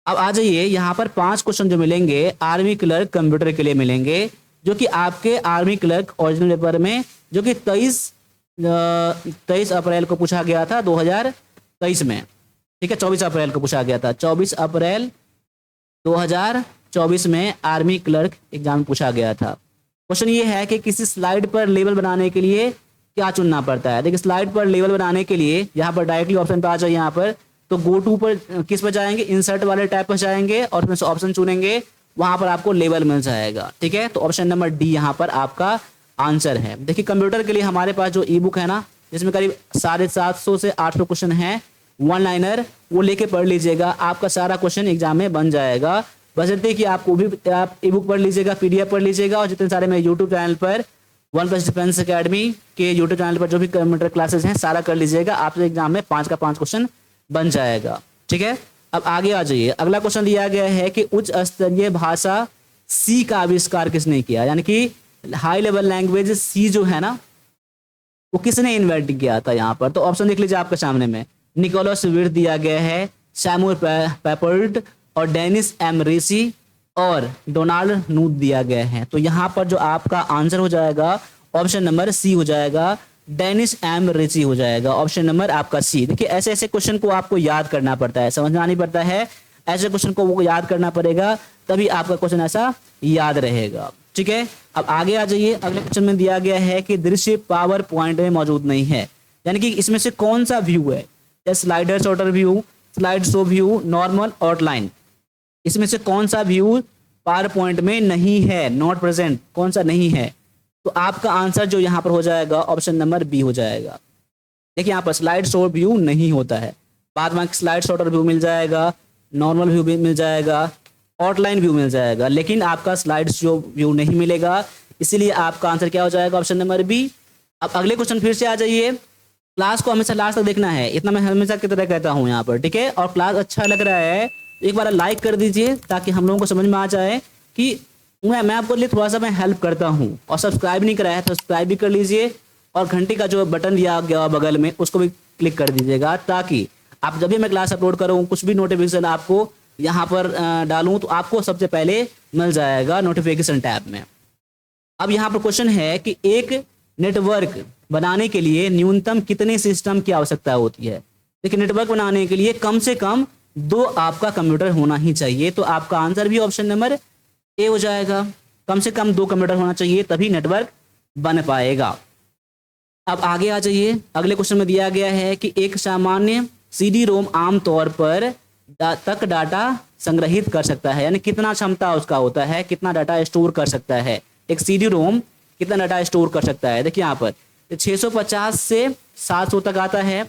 अब आ जाइए यहाँ पर 5 क्वेश्चन जो मिलेंगे आर्मी क्लर्क कंप्यूटर के लिए मिलेंगे, जो कि आपके आर्मी क्लर्क ओरिजिनल पेपर में, जो कि 23 अप्रैल को पूछा गया था 2023 में, ठीक है, 24 अप्रैल को पूछा गया था, 24 अप्रैल 2024 में आर्मी क्लर्क एग्जाम पूछा गया था। क्वेश्चन ये है कि किसी स्लाइड पर लेबल बनाने के लिए क्या चुनना पड़ता है। देखिए स्लाइड पर लेबल बनाने के लिए यहाँ पर डायरेक्टली ऑप्शन पे आ जाए, यहाँ पर तो गो टू पर किस पर जाएंगे, इंसर्ट वाले टाइप पर जाएंगे और उसमें से ऑप्शन चुनेंगे, वहां पर आपको लेबल मिल जाएगा, ठीक है। तो ऑप्शन नंबर डी यहाँ पर आपका आंसर है। देखिए कंप्यूटर के लिए हमारे पास जो ई बुक है ना, जिसमें करीब 750 से 800 क्वेश्चन है, वन लाइनर, वो लेके पढ़ लीजिएगा, आपका सारा क्वेश्चन एग्जाम में बन जाएगा। बस इतने कि आपको भी आप ई बुक पढ़ लीजिएगा, पीडीएफ पढ़ लीजिएगा, और जितने सारे मेरे यूट्यूब चैनल पर 1+ डिफेंस अकेडमी के यूट्यूब चैनल पर जो भी कंप्यूटर क्लासेस हैं सारा कर लीजिएगा, आपसे एग्जाम में 5 का 5 क्वेश्चन बन जाएगा, ठीक है। अब आगे आ जाइए, अगला क्वेश्चन दिया गया है कि उच्च स्तरीय भाषा सी का आविष्कार किसने किया, यानी कि हाई लेवल लैंग्वेज सी जो है ना, वो किसने इन्वेंट किया था। यहाँ पर तो ऑप्शन देख लीजिए आपके सामने में, निकोलस विर्थ दिया गया है, सैमुअल पेपर्ड और डेनिस एम रेसी और डोनाल्ड नूथ दिया गया है। तो यहाँ पर जो आपका आंसर हो जाएगा ऑप्शन नंबर सी हो जाएगा, डेनिस एम रेसी हो जाएगा, ऑप्शन नंबर आपका सी। देखिए ऐसे ऐसे क्वेश्चन को आपको याद करना पड़ता है, समझना नहीं पड़ता है, ऐसे क्वेश्चन को वो याद करना पड़ेगा, तभी आपका क्वेश्चन ऐसा याद रहेगा, ठीक है। अब आगे आ जाइए, अगले क्वेश्चन में दिया गया है कि दृश्य पावर पॉइंट में मौजूद नहीं है, यानी कि इसमें से कौन सा व्यू है, slider shorter view, slide show view, normal outline, इसमें से कौन सा व्यू पावर पॉइंट में नहीं है, नॉट प्रेजेंट, कौन सा नहीं है। तो आपका आंसर जो यहाँ पर हो जाएगा ऑप्शन नंबर बी हो जाएगा। देखिए यहाँ पर स्लाइड शो व्यू नहीं होता है, बाद में स्लाइड शॉर्टर व्यू मिल जाएगा, नॉर्मल व्यू भी मिल जाएगा, आउटलाइन व्यू मिल जाएगा, लेकिन आपका स्लाइड शो व्यू नहीं मिलेगा। इसीलिए आपका आंसर क्या हो जाएगा, ऑप्शन नंबर बी। अब अगले क्वेश्चन फिर से आ जाइए। क्लास को हमेशा लास्ट तक देखना है, इतना मैं हमेशा की तरह कहता हूँ यहाँ पर, ठीक है। और क्लास अच्छा लग रहा है एक बार लाइक कर दीजिए ताकि हम लोगों को समझ में आ जाए कि मैं आपको लिए थोड़ा सा मैं हेल्प करता हूँ। और सब्सक्राइब नहीं कराया तो सब्सक्राइब भी कर लीजिए और घंटी का जो बटन दिया गया बगल में उसको भी क्लिक कर दीजिएगा, ताकि आप जब भी मैं क्लास अपलोड करूँ कुछ भी नोटिफिकेशन आपको यहाँ पर डालूँ तो आपको सबसे पहले मिल जाएगा नोटिफिकेशन टैब में। अब यहाँ पर क्वेश्चन है कि एक नेटवर्क बनाने के लिए न्यूनतम कितने सिस्टम की आवश्यकता होती है। देखिए नेटवर्क बनाने के लिए कम से कम 2 आपका कंप्यूटर होना ही चाहिए, तो आपका आंसर भी ऑप्शन नंबर ए हो जाएगा। कम से कम 2 कंप्यूटर होना चाहिए तभी नेटवर्क बन पाएगा। अब आगे आ जाइए, अगले क्वेश्चन में दिया गया है कि एक सामान्य सीडी रोम आमतौर पर तक डाटा संग्रहित कर सकता है, यानी कितना क्षमता उसका होता है, कितना डाटा स्टोर कर सकता है एक सीडी रोम, कितना डाटा स्टोर कर सकता है। देखिए यहाँ पर 650 से 700 तक आता है।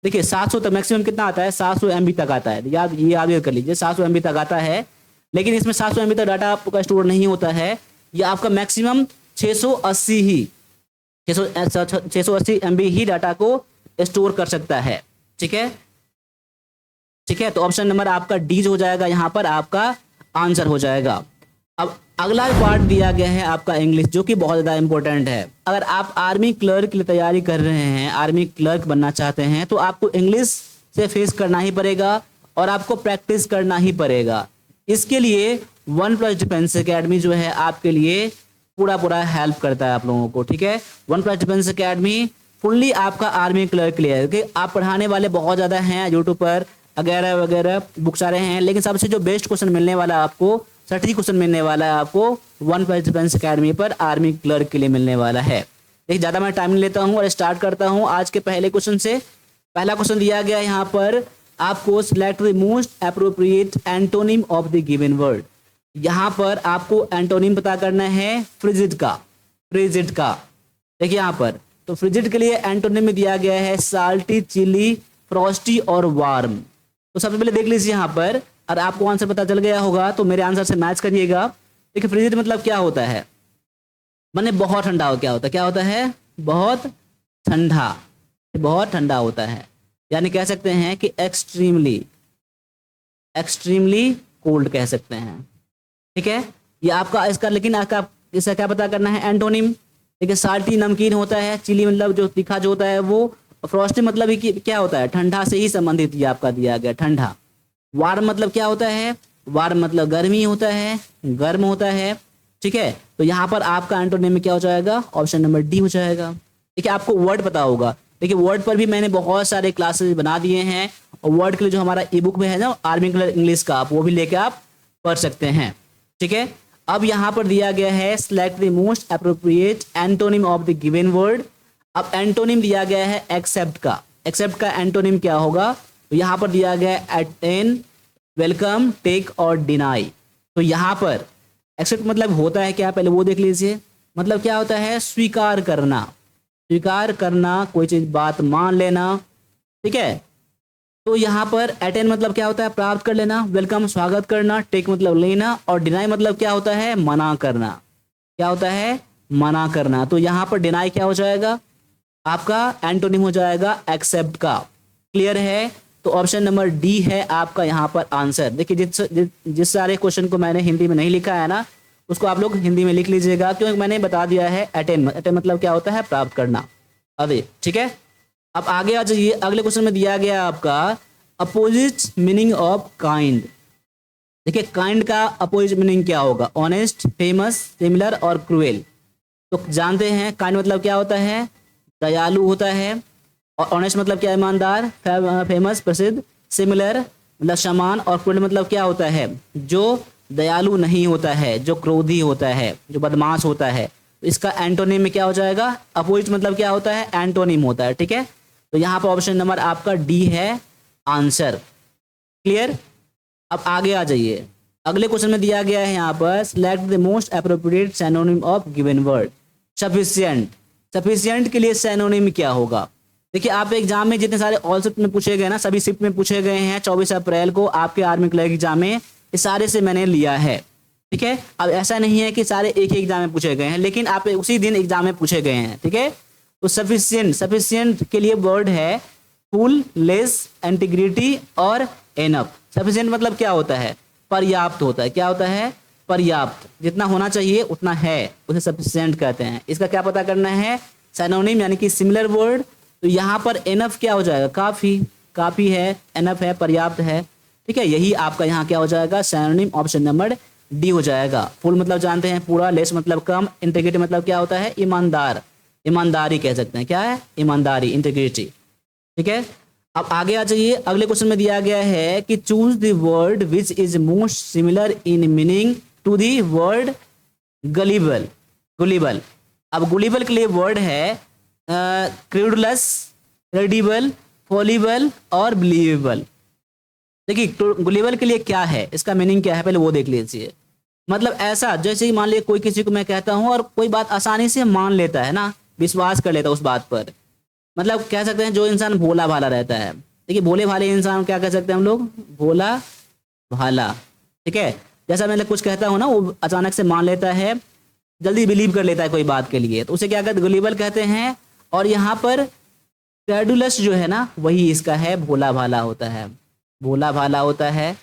देखिए 700 तक मैक्सिमम कितना आता है, 700 MB तक आता है, याद ये याद कर लीजिए 700 MB तक आता है। लेकिन इसमें 700 MB तक डाटा आपका स्टोर नहीं होता है, ये आपका मैक्सिमम 680 ही 680 MB ही डाटा को स्टोर कर सकता है, ठीक है। ठीक है, तो ऑप्शन नंबर आपका डी हो जाएगा, यहाँ पर आपका आंसर हो जाएगा। अब अगला पार्ट दिया गया है आपका इंग्लिश, जो कि बहुत ज़्यादा इंपॉर्टेंट है। अगर आप आर्मी क्लर्क की तैयारी कर रहे हैं, आर्मी क्लर्क बनना चाहते हैं, तो आपको इंग्लिश से फेस करना ही पड़ेगा और आपको प्रैक्टिस करना ही पड़ेगा। इसके लिए 1+ डिफेंस एकेडमी जो है आपके लिए पूरा हेल्प करता है आप लोगों को, ठीक है। 1+ डिफेंस एकेडमी फुल्ली आपका आर्मी क्लर्क के लिए है, कि आप पढ़ाने वाले बहुत ज़्यादा हैं यूट्यूब पर वगैरह वगैरह बुक सारे हैं, लेकिन सबसे जो बेस्ट क्वेश्चन मिलने वाला है आपको, सटीक क्वेश्चन मिलने वाला है आपको 1+ डिफेंस एकेडमी पर आर्मी क्लर्क के लिए मिलने वाला है। देखिए ज़्यादा मैं टाइम नहीं लेता हूँ और स्टार्ट करता हूँ आज के पहले क्वेश्चन से। पहला क्वेश्चन दिया गया है यहाँ पर, आपको select the most appropriate antonym of the given word. यहाँ पर आपको एंटोनिम पता करना है फ्रिजिड का, फ्रिजिड का। देखिए यहाँ पर तो फ्रिजिड के लिए एंटोनिम में दिया गया है साल्टी, चिली, फ्रॉस्टी और वार्म। तो सबसे पहले देख लीजिए यहाँ पर, और आपको आंसर पता चल गया होगा तो मेरे आंसर से मैच करिएगा। देखिए फ्रिजिड मतलब क्या होता है, माने बहुत ठंडा हो, क्या होता है, क्या होता है, बहुत ठंडा, बहुत ठंडा होता है, यानी कह सकते हैं कि एक्सट्रीमली कोल्ड कह सकते हैं, ठीक है। ये आपका इसका, लेकिन आपका इसका क्या पता करना है, एंटोनिम। देखिए साल्टी नमकीन होता है, चिली मतलब जो तीखा जो होता है वो, फ्रॉस्टी मतलब कि क्या होता है, ठंडा से ही संबंधित ये आपका दिया गया, ठंडा। वार्म मतलब क्या होता है, वार्म मतलब गर्मी होता है, गर्म होता है, ठीक है। तो यहाँ पर आपका एंटोनिम में क्या हो जाएगा, ऑप्शन नंबर डी हो जाएगा। देखिए आपको वर्ड पता होगा, देखिए वर्ड पर भी मैंने बहुत सारे क्लासेस बना दिए हैं, और वर्ड के लिए जो हमारा ई बुक में है ना आर्मी क्लर्क इंग्लिश का, आप वो भी लेके आप पढ़ सकते हैं, ठीक है। अब यहाँ पर दिया गया है select the most appropriate antonym of the given word. अब एंटोनिम दिया गया है एक्सेप्ट का, एक्सेप्ट का एंटोनिम क्या होगा, तो यहाँ पर दिया गया है अटेन, वेलकम, टेक और डिनाई। तो यहाँ पर एक्सेप्ट मतलब होता है क्या, पहले वो देख लीजिए। मतलब क्या होता है, स्वीकार करना, स्वीकार करना, कोई चीज बात मान लेना, ठीक है। तो यहाँ पर अटेन मतलब क्या होता है, प्राप्त कर लेना, वेलकम स्वागत करना, टेक मतलब लेना, और डिनाई मतलब क्या होता है, मना करना। क्या होता है, मना करना। तो यहाँ पर डिनाई क्या हो जाएगा, आपका एंटोनिम हो जाएगा एक्सेप्ट का। क्लियर है, तो ऑप्शन नंबर डी है आपका यहाँ पर आंसर। देखिए जिस सारे क्वेश्चन को मैंने हिंदी में नहीं लिखा है ना, उसको आप लोग हिंदी में लिख लीजिएगा, क्योंकि मैंने बता दिया है अटेन, अटेन मतलब क्या होता है, प्राप्त करना। अभी ठीक है, अब आगे आ जाइए। अगले क्वेश्चन में दिया गया आपका अपोजिट मीनिंग ऑफ काइंड। देखिए काइंड का अपोजिट मीनिंग क्या होगा, ऑनेस्ट, फेमस, सिमिलर और क्रूएल। तो जानते हैं काइंड मतलब क्या होता है, दयालु होता है, और ऑनेस्ट मतलब क्या, ईमानदार, फेमस प्रसिद्ध, सिमिलर मतलब समान, और क्रूएल मतलब क्या होता है, जो दयालु नहीं होता है, जो क्रोधी होता है, जो बदमाश होता है। तो इसका एंटोनिम में क्या हो जाएगा, अपोजिट मतलब क्या होता है, एंटोनिम होता है, ठीक है। तो यहाँ पर ऑप्शन नंबर आपका डी है आंसर। क्लियर, अब आगे आ जाइए। अगले क्वेश्चन में दिया गया है यहाँ पर select the most appropriate synonym of given word. Sufficient, sufficient के लिए सिनोनिम क्या होगा। देखिए आप एग्जाम में जितने सारे ऑल शिफ्ट में पूछे गए ना, सभी शिफ्ट में पूछे गए हैं 24 अप्रैल को आपके आर्मी क्लर्क एग्जाम में, इस सारे से मैंने लिया है, ठीक है। अब ऐसा नहीं है कि सारे एक ही एग्जाम में पूछे गए हैं, लेकिन आप उसी दिन एग्जाम में पूछे गए हैं, ठीक है। तो सफिशिएंट के लिए वर्ड है फुल, लेस, इंटीग्रिटी और एनफ। सफिशिएंट मतलब क्या होता है? पर्याप्त होता है। क्या होता है? पर्याप्त, जितना होना चाहिए उतना है, उसे सफिशिएंट कहते हैं। इसका क्या पता करना है? सिनोनिम यानी कि सिमिलर वर्ड। तो यहाँ पर एनफ क्या हो जाएगा? काफी, काफी है, एनफ है, पर्याप्त है, ठीक है। यही आपका यहाँ क्या हो जाएगा? सिनोनिम ऑप्शन नंबर डी हो जाएगा। फुल मतलब जानते हैं पूरा, लेस मतलब कम, इंटीग्रिटी मतलब क्या होता है? ईमानदार, ईमानदारी कह सकते हैं। क्या है? ईमानदारी, इंटीग्रिटी, ठीक है। अब आगे आ जाइए, अगले क्वेश्चन में दिया गया है कि choose the word which is most similar in meaning to the word gullible. Gullible, अब गुलिबल के लिए वर्ड है क्रेडुलस, क्रेडिबल, फॉलिबल और बिलीवेबल। देखिए गुलिबल के लिए क्या है, इसका मीनिंग क्या है, पहले वो देख लीजिए। मतलब ऐसा, जैसे ही मान लिया कोई किसी को मैं कहता हूँ और कोई बात आसानी से मान लेता है ना, विश्वास कर लेता है उस बात पर। मतलब कह सकते हैं जो इंसान भोला भाला रहता है। देखिए भोले भाले इंसान क्या कह सकते हैं हम लोग? भोला भाला, ठीक है। जैसा मैं कुछ कहता हूँ ना, वो अचानक से मान लेता है, जल्दी बिलीव कर लेता है कोई बात के लिए, तो उसे क्या कहते हैं? गुलिबल कहते हैं। और यहाँ पर क्रेडुलस जो है ना, वही इसका है, भोला भाला होता है, भोला भाला होता है,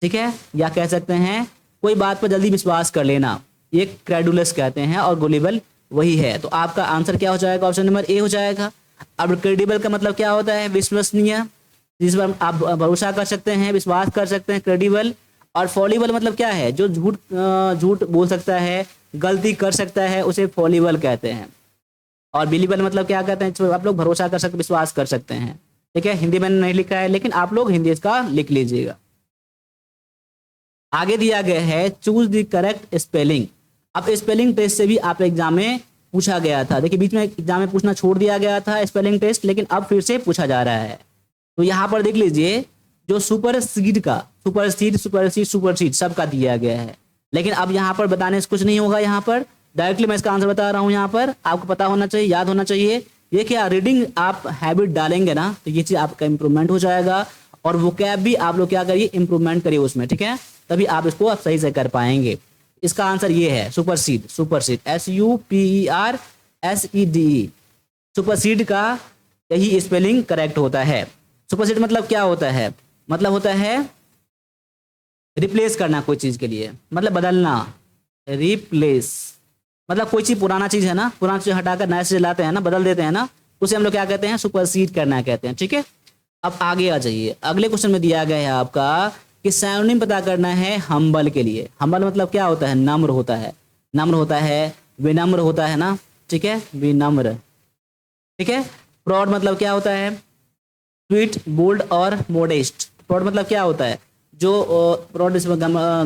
ठीक है। या कह सकते हैं कोई बात पर जल्दी विश्वास कर लेना, ये क्रेडुलस कहते हैं, और गुलिबल वही है। तो आपका आंसर क्या हो जाएगा? ऑप्शन नंबर ए हो जाएगा। अब क्रेडिबल का मतलब क्या होता है? विश्वसनीय, जिस पर आप भरोसा कर सकते हैं, विश्वास कर सकते हैं, क्रेडिबल। और फॉलिबल मतलब क्या है? जो झूठ बोल सकता है, गलती कर सकता है, उसे फॉलिबल कहते हैं। और बिलीबल मतलब क्या कहते हैं? आप लोग भरोसा कर सकते, विश्वास कर सकते हैं, ठीक है। हिंदी में नहीं लिखा है, लेकिन आप लोग हिंदी इसका लिख लीजिएगा। आगे दिया गया है चूज द करेक्ट स्पेलिंग। अब स्पेलिंग टेस्ट से भी आप एग्जाम में पूछा गया था। देखिए बीच में एग्जाम में पूछना छोड़ दिया गया था स्पेलिंग टेस्ट, लेकिन अब फिर से पूछा जा रहा है। तो यहाँ पर देख लीजिए, जो सुपरसीड का, सुपरसीड सबका दिया गया है, लेकिन अब यहाँ पर बताने से कुछ नहीं होगा। यहाँ पर डायरेक्टली मैं इसका आंसर बता रहा हूँ। यहाँ पर आपको पता होना चाहिए, याद होना चाहिए। ये क्या रीडिंग आप हैबिट डालेंगे ना, तो ये चीज आपका इंप्रूवमेंट हो जाएगा। और वोकैब भी आप लोग क्या करिए? इंप्रूवमेंट करिए उसमें, ठीक है। तभी आप इसको आप सही से कर पाएंगे। इसका आंसर ये है सुपरसीड, सुपरसीड, SUPERSEDE। सुपरसीड का यही स्पेलिंग करेक्ट होता है। सुपरसीड मतलब क्या होता है? मतलब होता है रिप्लेस करना कोई चीज के लिए, मतलब बदलना, रिप्लेस। मतलब कोई चीज पुराना चीज है ना, पुराना चीज हटाकर नया चीज लाते हैं ना, बदल देते हैं ना, उसे हम लोग क्या कहते हैं? सुपरसीड करना कहते हैं, ठीक है। अब आगे आ जाइए, अगले क्वेश्चन में दिया गया है आपका कि सिनोनिम पता करना है हम्बल के लिए। हम्बल मतलब क्या होता है? नम्र होता है, नम्र होता है, विनम्र होता है ना, ठीक है, विनम्र, ठीक है। प्रॉड मतलब क्या होता है? स्वीट, बोल्ड और मोडेस्ट। प्रॉड मतलब क्या होता है? जो प्रॉड इसमें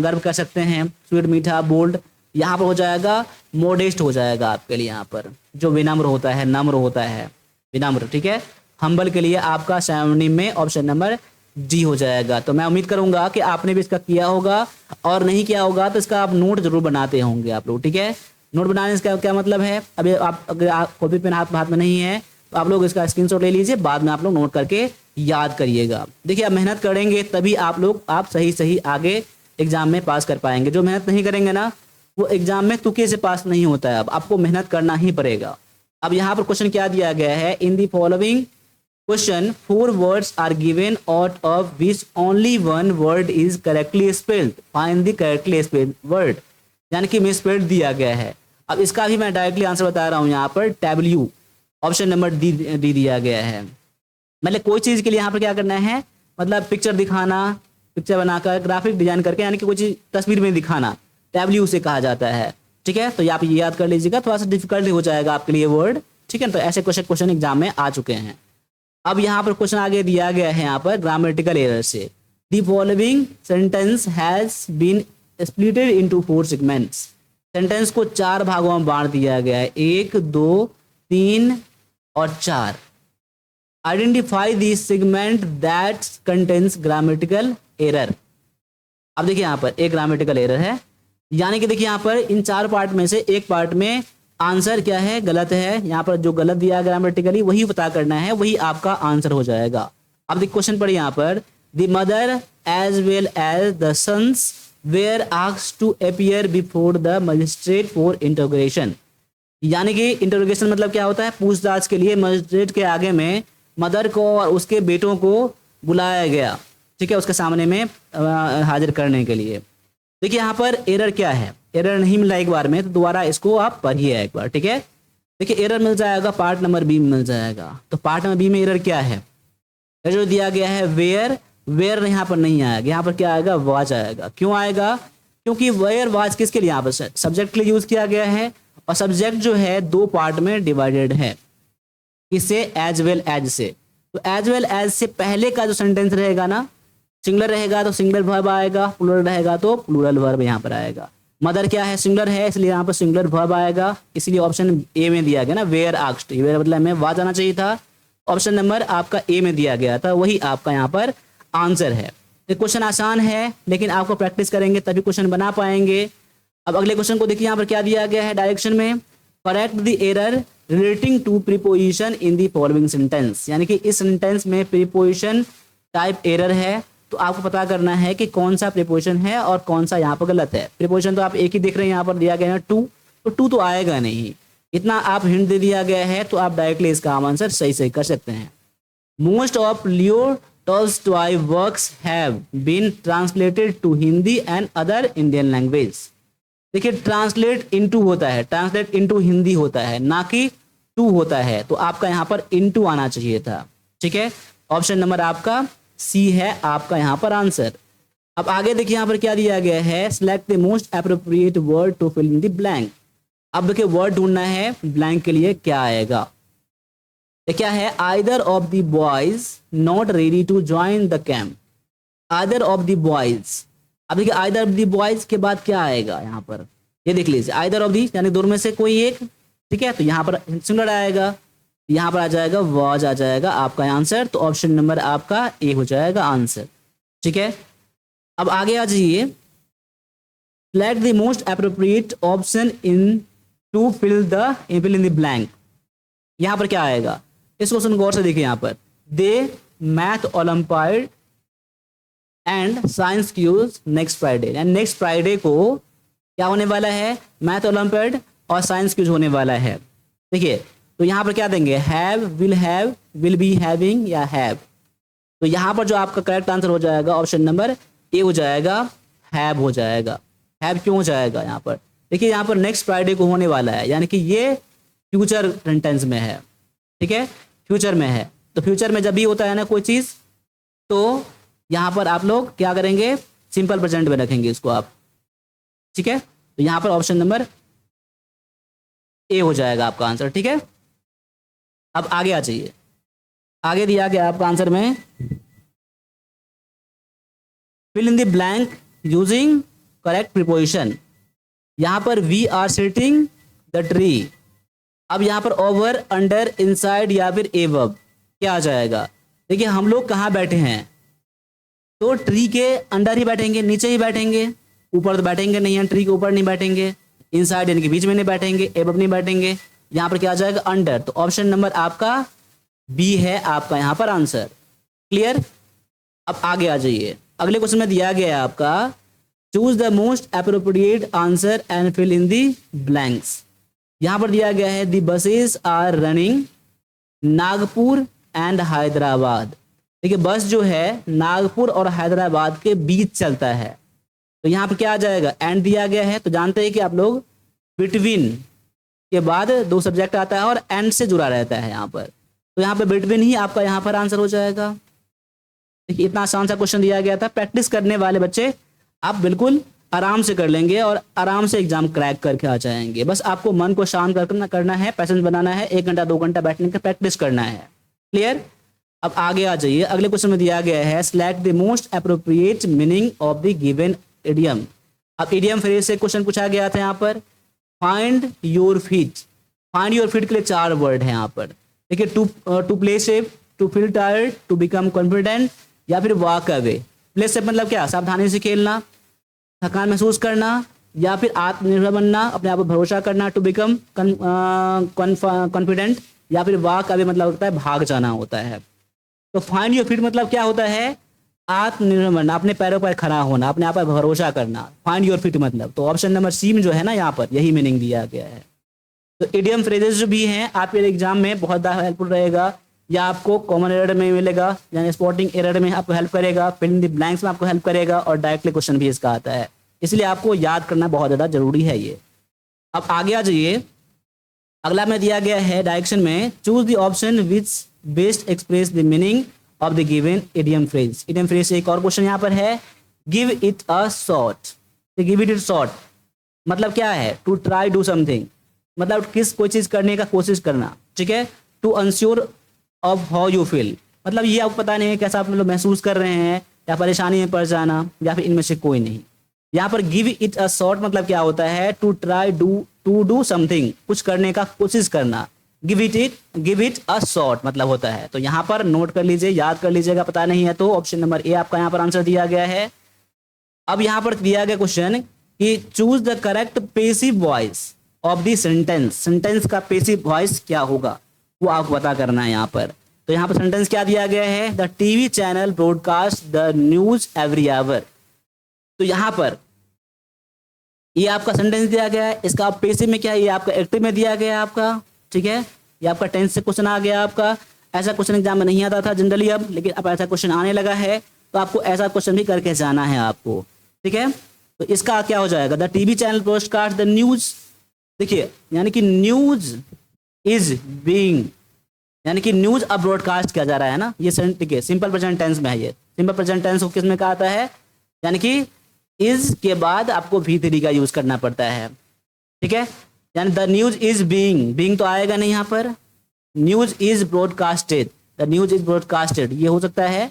गर्व कर सकते हैं, स्वीट मीठा, बोल्ड। यहाँ पर हो जाएगा मोडेस्ट हो जाएगा आपके लिए, यहाँ पर जो विनम्र होता है, नम्र होता है, विनम्र, ठीक है। हम्बल के लिए आपका सिनोनिम में ऑप्शन नंबर डी हो जाएगा। तो मैं उम्मीद करूंगा कि आपने भी इसका किया होगा, और नहीं किया होगा तो इसका आप नोट जरूर बनाते होंगे आप लोग, ठीक है। नोट बनाने का क्या मतलब है? अभी आप अगर आप कॉपी पेन हाथ में नहीं है तो आप लोग इसका स्क्रीनशॉट ले लीजिए, बाद में आप लोग नोट करके याद करिएगा। देखिए आप मेहनत करेंगे तभी आप लोग सही आगे एग्जाम में पास कर पाएंगे। जो मेहनत नहीं करेंगे ना, वो एग्जाम में तुक्के से पास नहीं होता है। अब आपको मेहनत करना ही पड़ेगा। अब यहाँ पर क्वेश्चन क्या दिया गया है? In the following question 4 words are given out of which only one word is correctly spelled. Find the correctly spelled word. यानी कि मिसस्पेल्ड दिया गया है। अब इसका भी मैं डायरेक्टली आंसर बता रहा हूँ। यहाँ पर W ऑप्शन नंबर डी दिया गया है। मतलब कोई चीज के लिए यहाँ पर क्या करना है? मतलब पिक्चर दिखाना, पिक्चर बनाकर ग्राफिक डिजाइन करके, यानी कि कोई चीज तस्वीर में दिखाना, W से कहा जाता है, ठीक है। तो ये आप ये याद कर लीजिएगा, थोड़ा सा डिफिकल्ट हो जाएगा आपके लिए वर्ड, ठीक है। तो ऐसे क्वेश्चन एग्जाम में आ चुके हैं। अब यहाँ पर क्वेश्चन आगे दिया गया है यहाँ पर ग्रामेटिकल एरर से। The following sentence has been splitted into 4 segments. Sentence को 4 भागों में बांट दिया गया है, 1, 2, 3 और 4। Identify the segment that contains grammatical error. अब देखिए यहाँ पर एक ग्रामेटिकल एरर है, यानी कि देखिए यहाँ पर इन 4 पार्ट में से एक पार्ट में आंसर क्या है? गलत है। यहाँ पर जो गलत दिया ग्रामेटिकली वही पता करना है, वही आपका आंसर हो जाएगा। अब देखिए क्वेश्चन पर यहाँ पर the mother as well as the sons were asked to appear before the magistrate for interrogation. यानी कि इंटरोगेशन मतलब क्या होता है, पूछताछ के लिए मजिस्ट्रेट के आगे में मदर को और उसके बेटों को बुलाया गया, ठीक है, उसके सामने में हाजिर करने के लिए। देखिए यहाँ पर एरर क्या है, एरर नहीं मिला एक बार में, तो दोबारा इसको आप पढ़िए एक बार, ठीक है। देखिए एरर मिल जाएगा, पार्ट नंबर बी में मिल जाएगा। तो पार्ट नंबर बी में एरर क्या है, जो दिया गया है वेयर, वेयर यहाँ पर नहीं आएगा, यहाँ पर क्या आएगा, वाज आएगा। क्यों आएगा, क्योंकि वेयर वाज किसके लिए, यहाँ पर सब्जेक्ट के लिए यूज किया गया है, और सब्जेक्ट जो है दो पार्ट में डिवाइडेड है, किससे, एज वेल एज से। तो एज वेल एज से पहले का जो सेंटेंस रहेगा ना, सिंगुलर रहेगा तो सिंगुलर वर्ब आएगा, प्लूरल रहेगा तो प्लूरल वर्ब यहाँ पर आएगा। मदर क्या है, सिंगुलर है, इसलिए यहाँ पर सिंगुलर वर्ब आएगा, इसलिए ऑप्शन ए में दिया गया ना, वेयर आस्क्ड, वेयर मतलब में वाज आना चाहिए था, ऑप्शन नंबर आपका ए में दिया गया था, वही आपका यहाँ पर आंसर है। ये क्वेश्चन आसान है, लेकिन आपको प्रैक्टिस करेंगे तभी क्वेश्चन बना पाएंगे। अब अगले क्वेश्चन को देखिए, यहाँ पर क्या दिया गया है डायरेक्शन में, correct the error relating to preposition in the following sentence. यानी कि इस सेंटेंस में प्रीपोजिशन टाइप एरर है, तो आपको पता करना है कि कौन सा प्रीपोजिशन है और कौन सा यहाँ पर गलत है। प्रीपोजिशन तो आप एक ही देख रहे हैं, यहाँ पर दिया गया है टू, तो टू तो आएगा नहीं, इतना आप हिंट दे दिया गया है, तो आप डायरेक्टली इसका आंसर सही सही कर सकते हैं। Most of Leo Tolstoy works have been translated to Hindi and other Indian language. देखिए ट्रांसलेट इनटू होता है, ट्रांसलेट इनटू हिंदी होता है, ना कि टू होता है, तो आपका यहाँ पर इनटू आना चाहिए था, ठीक है। ऑप्शन नंबर आपका सी है आपका यहाँ पर आंसर। अब आगे देखिए यहाँ पर क्या दिया गया है, select the most appropriate word to fill in the blank. अब देखिए वर्ड ढूंढना है, ब्लैंक के लिए क्या आएगा, ये क्या है, either of the boys not ready to join the camp, either of the boys. अब देखिए आइदर ऑफ द बॉयज के बाद क्या आएगा यहाँ पर, ये देख लीजिए, आइदर ऑफ दी यानी दोनों में से कोई एक, ठीक है, तो यहाँ पर सिंगुलर आएगा, यहाँ पर आ जाएगा वाज आ जाएगा आपका आंसर, तो ऑप्शन नंबर आपका ए हो जाएगा आंसर, ठीक है। अब आगे आ जाइए, select the most appropriate option in to fill in the blank. यहाँ पर क्या आएगा, इस क्वेश्चन गौर से देखिए, यहाँ पर the math olympiad and science quiz next Friday, यानी नेक्स्ट फ्राइडे को क्या होने वाला है, मैथ ओलंपियाड और साइंस क्यूज होने वाला है। देखिए तो यहाँ पर क्या देंगे, हैव, विल बी हैविंग या हैव। तो यहाँ पर जो आपका करेक्ट आंसर हो जाएगा ऑप्शन नंबर ए हो जाएगा, हैव हो जाएगा। हैव क्यों हो जाएगा, यहाँ पर देखिए, यहाँ पर नेक्स्ट फ्राइडे को होने वाला है, यानी कि ये फ्यूचर सेंटेंस में है, ठीक है, फ्यूचर में है। तो फ्यूचर में जब भी होता है ना कोई चीज, तो यहाँ पर आप लोग क्या करेंगे, सिंपल प्रेजेंट में रखेंगे इसको आप, ठीक है। तो यहाँ पर ऑप्शन नंबर ए हो जाएगा आपका आंसर, ठीक है। अब आगे आ जाइए, आगे दिया गया आपका आंसर में, fill in the blank using correct preposition. यहाँ पर we are sitting the tree. अब यहाँ पर ओवर, अंडर, इनसाइड या फिर एबव क्या आ जाएगा, देखिए हम लोग कहाँ बैठे हैं, तो ट्री के अंडर ही बैठेंगे, नीचे ही बैठेंगे, ऊपर तो बैठेंगे नहीं है, ट्री के ऊपर नहीं बैठेंगे, इनसाइड यानी कि बीच में नहीं बैठेंगे, एबव नहीं बैठेंगे, यहाँ पर क्या आ जाएगा, अंडर। तो ऑप्शन नंबर आपका बी है आपका यहाँ पर आंसर, क्लियर। अब आगे आ जाइए, अगले क्वेश्चन में दिया गया है आपका, choose the most appropriate answer and fill in the blanks. यहाँ पर दिया गया है the buses are running Nagpur and Hyderabad. देखिए बस जो है नागपुर और हैदराबाद के बीच चलता है, तो यहाँ पर क्या आ जाएगा, एंड दिया गया है, तो जानते हैं कि आप लोग बिटवीन के बाद दो सब्जेक्ट आता है और एंड से जुड़ा रहता है यहाँ पर, तो यहाँ पर बिटवीन ही आपका यहाँ पर आंसर हो जाएगा। देखिए इतना आसान सा क्वेश्चन दिया गया था, प्रैक्टिस करने वाले बच्चे आप बिल्कुल आराम से कर लेंगे और आराम से एग्जाम क्रैक करके आ जाएंगे। बस आपको मन को शांत करना है, पैसेंस बनाना है, 1 घंटा 2 घंटा बैठने का प्रैक्टिस करना है, क्लियर। अब आगे आ जाइए, अगले क्वेश्चन में दिया गया है, select the most appropriate meaning of the given idiom. अब इडियम फ्रेज से क्वेश्चन पूछा गया था यहाँ पर, find your feet. Find your feet के लिए 4 वर्ड है यहाँ पर, देखिए to play safe, to feel tired, to become confident या फिर वॉक अवे। प्ले सेफ मतलब क्या, सावधानी से खेलना, थकान महसूस करना या फिर आत्मनिर्भर बनना, अपने आप पर भरोसा करना, टू बिकम कॉन्फिडेंट या फिर वॉक अवे मतलब होता है भाग जाना होता है। तो फाइंड योर फीट मतलब क्या होता है, आत्मनिर्भर बनना, अपने पैरों पर खड़ा होना, अपने आप पर भरोसा करना, फाइंड योर फिट मतलब। तो ऑप्शन नंबर सी में जो है ना यहाँ पर यही मीनिंग दिया गया है। तो इडियम फ्रेजेस जो भी हैं आपके एग्जाम में बहुत ज़्यादा हेल्पफुल रहेगा, या आपको कॉमन एरर में मिलेगा, यानी स्पॉटिंग एरर में आपको हेल्प करेगा, फिल इन द ब्लैंक्स में आपको हेल्प करेगा, और डायरेक्टली क्वेश्चन भी इसका आता है, इसलिए आपको याद करना बहुत ज़्यादा जरूरी है ये। अब आगे आ जाइए, अगला में दिया गया है डायरेक्शन में, choose the option which best express the meaning of the given idiom phrase. Idiom phrase से एक और क्वेश्चन यहाँ पर है, give it a short. Give it short मतलब क्या है, टू ट्राई डू समथिंग, मतलब किस कोई चीज करने का कोशिश करना, ठीक है। To unsure of how you feel, मतलब ये आपको पता नहीं है कैसा आप लोग महसूस कर रहे हैं, या परेशानी में पड़ जाना, या फिर इनमें से कोई नहीं। यहाँ पर गिव इट अ शॉर्ट मतलब क्या होता है, to try to do something, कुछ करने का कोशिश करना। गिव इट अ शॉर्ट मतलब होता है। तो यहाँ पर नोट कर लीजिए, याद कर लीजिएगा, पता नहीं है तो ऑप्शन नंबर ए आपका यहाँ पर आंसर दिया गया है। अब यहाँ पर दिया गया क्वेश्चन कि choose the correct passive voice of the sentence. Sentence का पेसिव वॉइस क्या होगा वो आपको पता करना है यहाँ पर। तो यहाँ पर सेंटेंस क्या दिया गया है, the TV channel broadcast the news every hour. तो यहाँ पर ये आपका सेंटेंस दिया गया है, इसका पेसिव में क्या है, ये आपका एक्टिव में दिया गया है आपका, ठीक है। ये आपका टेंस से क्वेश्चन आ गया आपका। ऐसा क्वेश्चन एग्जाम में नहीं आता था जनरली अब, लेकिन अब ऐसा क्वेश्चन आने लगा है, तो आपको ऐसा क्वेश्चन भी करके जाना है आपको, ठीक है। तो इसका क्या हो जाएगा, the TV channel broadcast the news. देखिए यानी कि न्यूज इज बीइंग, यानी कि न्यूज अब ब्रॉडकास्ट किया जा रहा है ना, ये ठीक है, सिंपल प्रेजेंट टेंस में है ये। सिंपल प्रेजेंट टेंस को किस में कहा आता है, यानी कि इज के बाद आपको V3 का यूज करना पड़ता है, ठीक है। यानी द न्यूज इज बीइंग तो आएगा नहीं यहाँ पर, news is broadcasted, the news is broadcasted ये हो सकता है,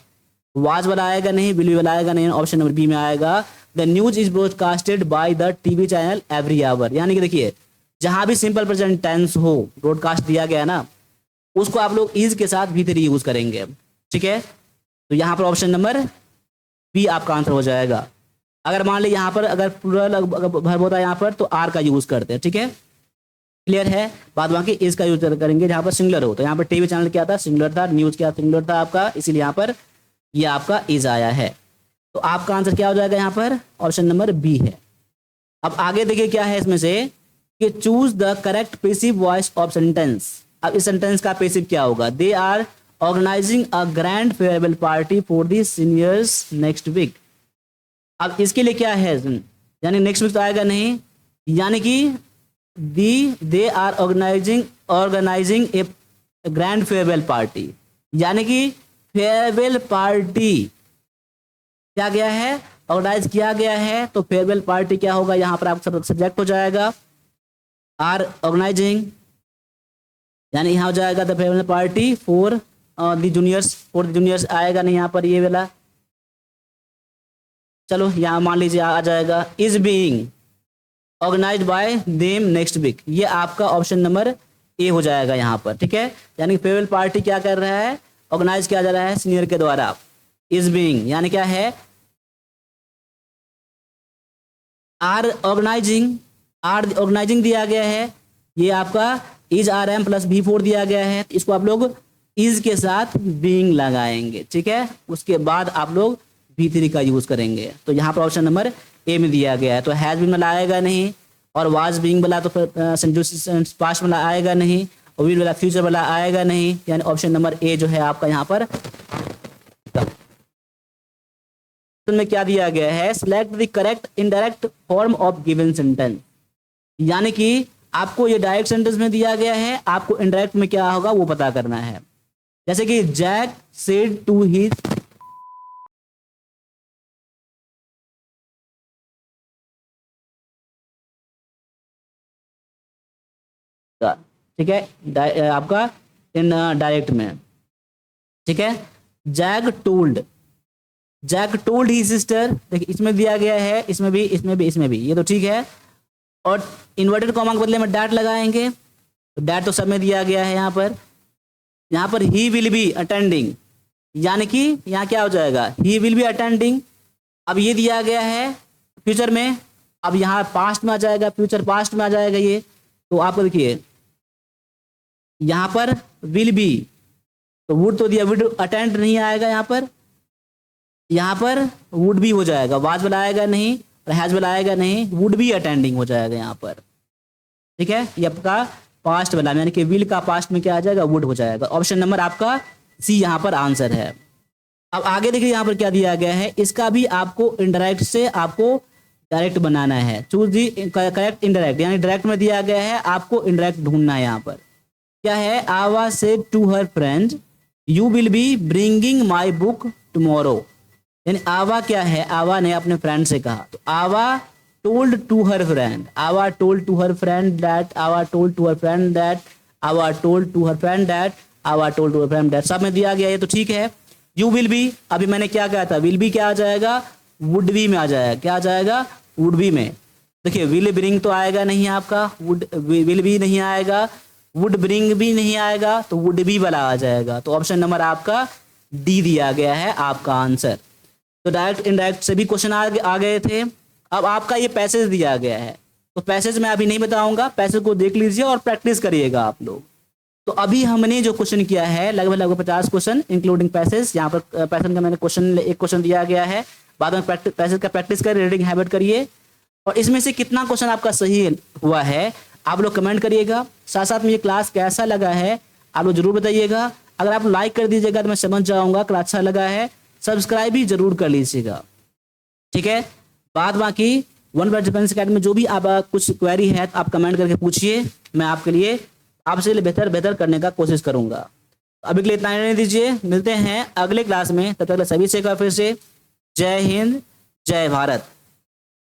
वाज वाला आएगा नहीं, विल वाला आएगा नहीं, ऑप्शन नंबर बी में आएगा, the news is broadcasted by the TV channel every hour. यानी कि देखिए जहां भी सिंपल प्रेजेंट टेंस हो, ब्रॉडकास्ट दिया गया ना, उसको आप लोग इज के साथ V3 यूज करेंगे, ठीक है। तो यहाँ पर ऑप्शन नंबर बी आपका आंसर हो जाएगा। अगर मान ली यहाँ पर अगर प्लूरल वर्ब होता है यहाँ पर, तो आर का यूज करते हैं, ठीक है, क्लियर है। बाद बाकी इज का यूज करेंगे जहाँ पर सिंगुलर हो। तो यहाँ पर टीवी चैनल क्या था, सिंगुलर था, न्यूज क्या सिंगुलर था आपका, इसीलिए यहाँ पर ये आपका इज आया है। तो आपका आंसर क्या हो जाएगा यहाँ पर, ऑप्शन नंबर बी है। अब आगे देखिए क्या है इसमें से, कि choose the correct passive voice of sentence. अब इस सेंटेंस का पेसिव क्या होगा, they are organizing a grand farewell party for the seniors next week. अब इसके लिए क्या है, यानी नेक्स्ट वीक तो आएगा नहीं, यानी कि they are organizing a grand farewell party, यानी कि फेयरवेल पार्टी क्या गया है, ऑर्गेनाइज किया गया है। तो फेयरवेल पार्टी क्या होगा, यहाँ पर आपका सब्जेक्ट हो जाएगा आर ऑर्गेनाइजिंग, यानी यहाँ हो जाएगा the farewell party for the juniors आएगा नहीं यहाँ पर ये वाला, चलो यहाँ मान लीजिए आ जाएगा, is being organized by them next week, ये आपका ऑप्शन नंबर ए हो जाएगा यहाँ पर, ठीक है। यानी फेयरवेल पार्टी क्या कर रहा है, ऑर्गेनाइज किया जा रहा है सीनियर के द्वारा। इज बीइंग यानी क्या है, आर ऑर्गेनाइजिंग दिया गया है, ये आपका इज RM प्लस V4 दिया गया है, इसको आप लोग इज के साथ बीइंग लगाएंगे, ठीक है। उसके बाद आप लोग V3 का यूज करेंगे। तो यहाँ पर ऑप्शन नंबर ए में दिया गया है। तो हैज बीन वाला आएगा नहीं, और वाज बीइंग वाला तो पास्ट वाला आएगा नहीं, और विल वाला फ्यूचर वाला आएगा नहीं, यानी ऑप्शन नंबर ए जो है आपका यहाँ पर में क्या दिया गया है, select the correct indirect form of given sentence. यानी कि आपको ये डायरेक्ट सेंटेंस में दिया गया है, आपको इनडायरेक्ट में क्या होगा वो पता करना है। जैसे कि जैक सेड टू हिज, ठीक है, आपका इन डायरेक्ट में, ठीक है। जैक टोल्ड ही सिस्टर, देखिए इसमें दिया गया है, इसमें भी ये तो ठीक है। और इन्वर्टेड कॉमा के बदले में डैट लगाएंगे, तो डैट तो सब में दिया गया है। यहाँ पर ही विल बी अटेंडिंग, यानी कि यहाँ क्या हो जाएगा, ही विल बी अटेंडिंग। अब ये दिया गया है फ्यूचर में, अब यहाँ पास्ट में आ जाएगा, फ्यूचर पास्ट में आ जाएगा ये। तो आपको देखिए यहाँ पर विल बी, तो वुड तो दिया, वुड अटेंड नहीं आएगा यहाँ पर। यहाँ पर वुड बी हो जाएगा, वाज बुलाएगा नहीं और हैज बुलाएगा नहीं, वुड बी अटेंडिंग हो जाएगा यहाँ पर। ठीक है, ये आपका पास्ट वाला यानी कि विल का पास्ट में क्या आ जाएगा, वुड हो जाएगा। ऑप्शन नंबर आपका सी यहाँ पर आंसर है। अब आगे देखिए यहाँ पर क्या दिया गया है, इसका भी आपको इनडायरेक्ट से आपको डायरेक्ट बनाना है। चूज दी करेक्ट इनडायरेक्ट, यानी डायरेक्ट में दिया गया है, आपको इनडायरेक्ट ढूंढना है। यहाँ पर क्या है, Ava said to her friend you will be bringing my book tomorrow. यानी आवा क्या है, आवा ने अपने फ्रेंड से कहा, तो Ava told to her friend, Ava told to her friend that, Ava told to her friend that, Ava told to her friend that, Ava told to her friend that, सब में दिया गया है तो ठीक है। यू विल बी, अभी मैंने क्या कहा था, विल बी क्या आ जाएगा, वुड बी में आ जाएगा, क्या आ जाएगा, वुड बी में। देखिए विल ब्रिंग तो आएगा नहीं आपका, वुड विल बी नहीं आएगा, वुड ब्रिंग भी नहीं आएगा, तो वुड बी वाला आ जाएगा। तो ऑप्शन नंबर आपका डी दिया गया है आपका आंसर। तो डायरेक्ट इनडायरेक्ट से भी क्वेश्चन आ गए थे। अब आपका ये पैसेज दिया गया है, तो पैसेज मैं अभी नहीं बताऊंगा, पैसेज को देख लीजिए और प्रैक्टिस करिएगा आप लोग। तो अभी हमने जो क्वेश्चन किया है लगभग 50 क्वेश्चन इंक्लूडिंग पैसेज। यहाँ पर पैसेज का मैंने एक क्वेश्चन दिया गया है, बाद में पैसेज का प्रैक्टिस करिए, रीडिंग हैबिट करिए। और इसमें से कितना क्वेश्चन आपका सही हुआ है आप लोग कमेंट करिएगा। साथ साथ में ये क्लास कैसा लगा है आप लोग जरूर बताइएगा। अगर आप लाइक कर दीजिएगा तो मैं समझ जाऊंगा क्लास अच्छा लगा है। सब्सक्राइब भी जरूर कर लीजिएगा, ठीक है। बाद बाकी वन वर्ड डिफेंस अकेडमी में जो भी आप कुछ क्वेरी है तो आप कमेंट करके पूछिए, मैं आपके लिए आपसे बेहतर करने का कोशिश करूंगा। अभी के लिए इतना रहने दीजिए, मिलते हैं अगले क्लास में। तब तक सभी से फिर से जय हिंद, जय भारत।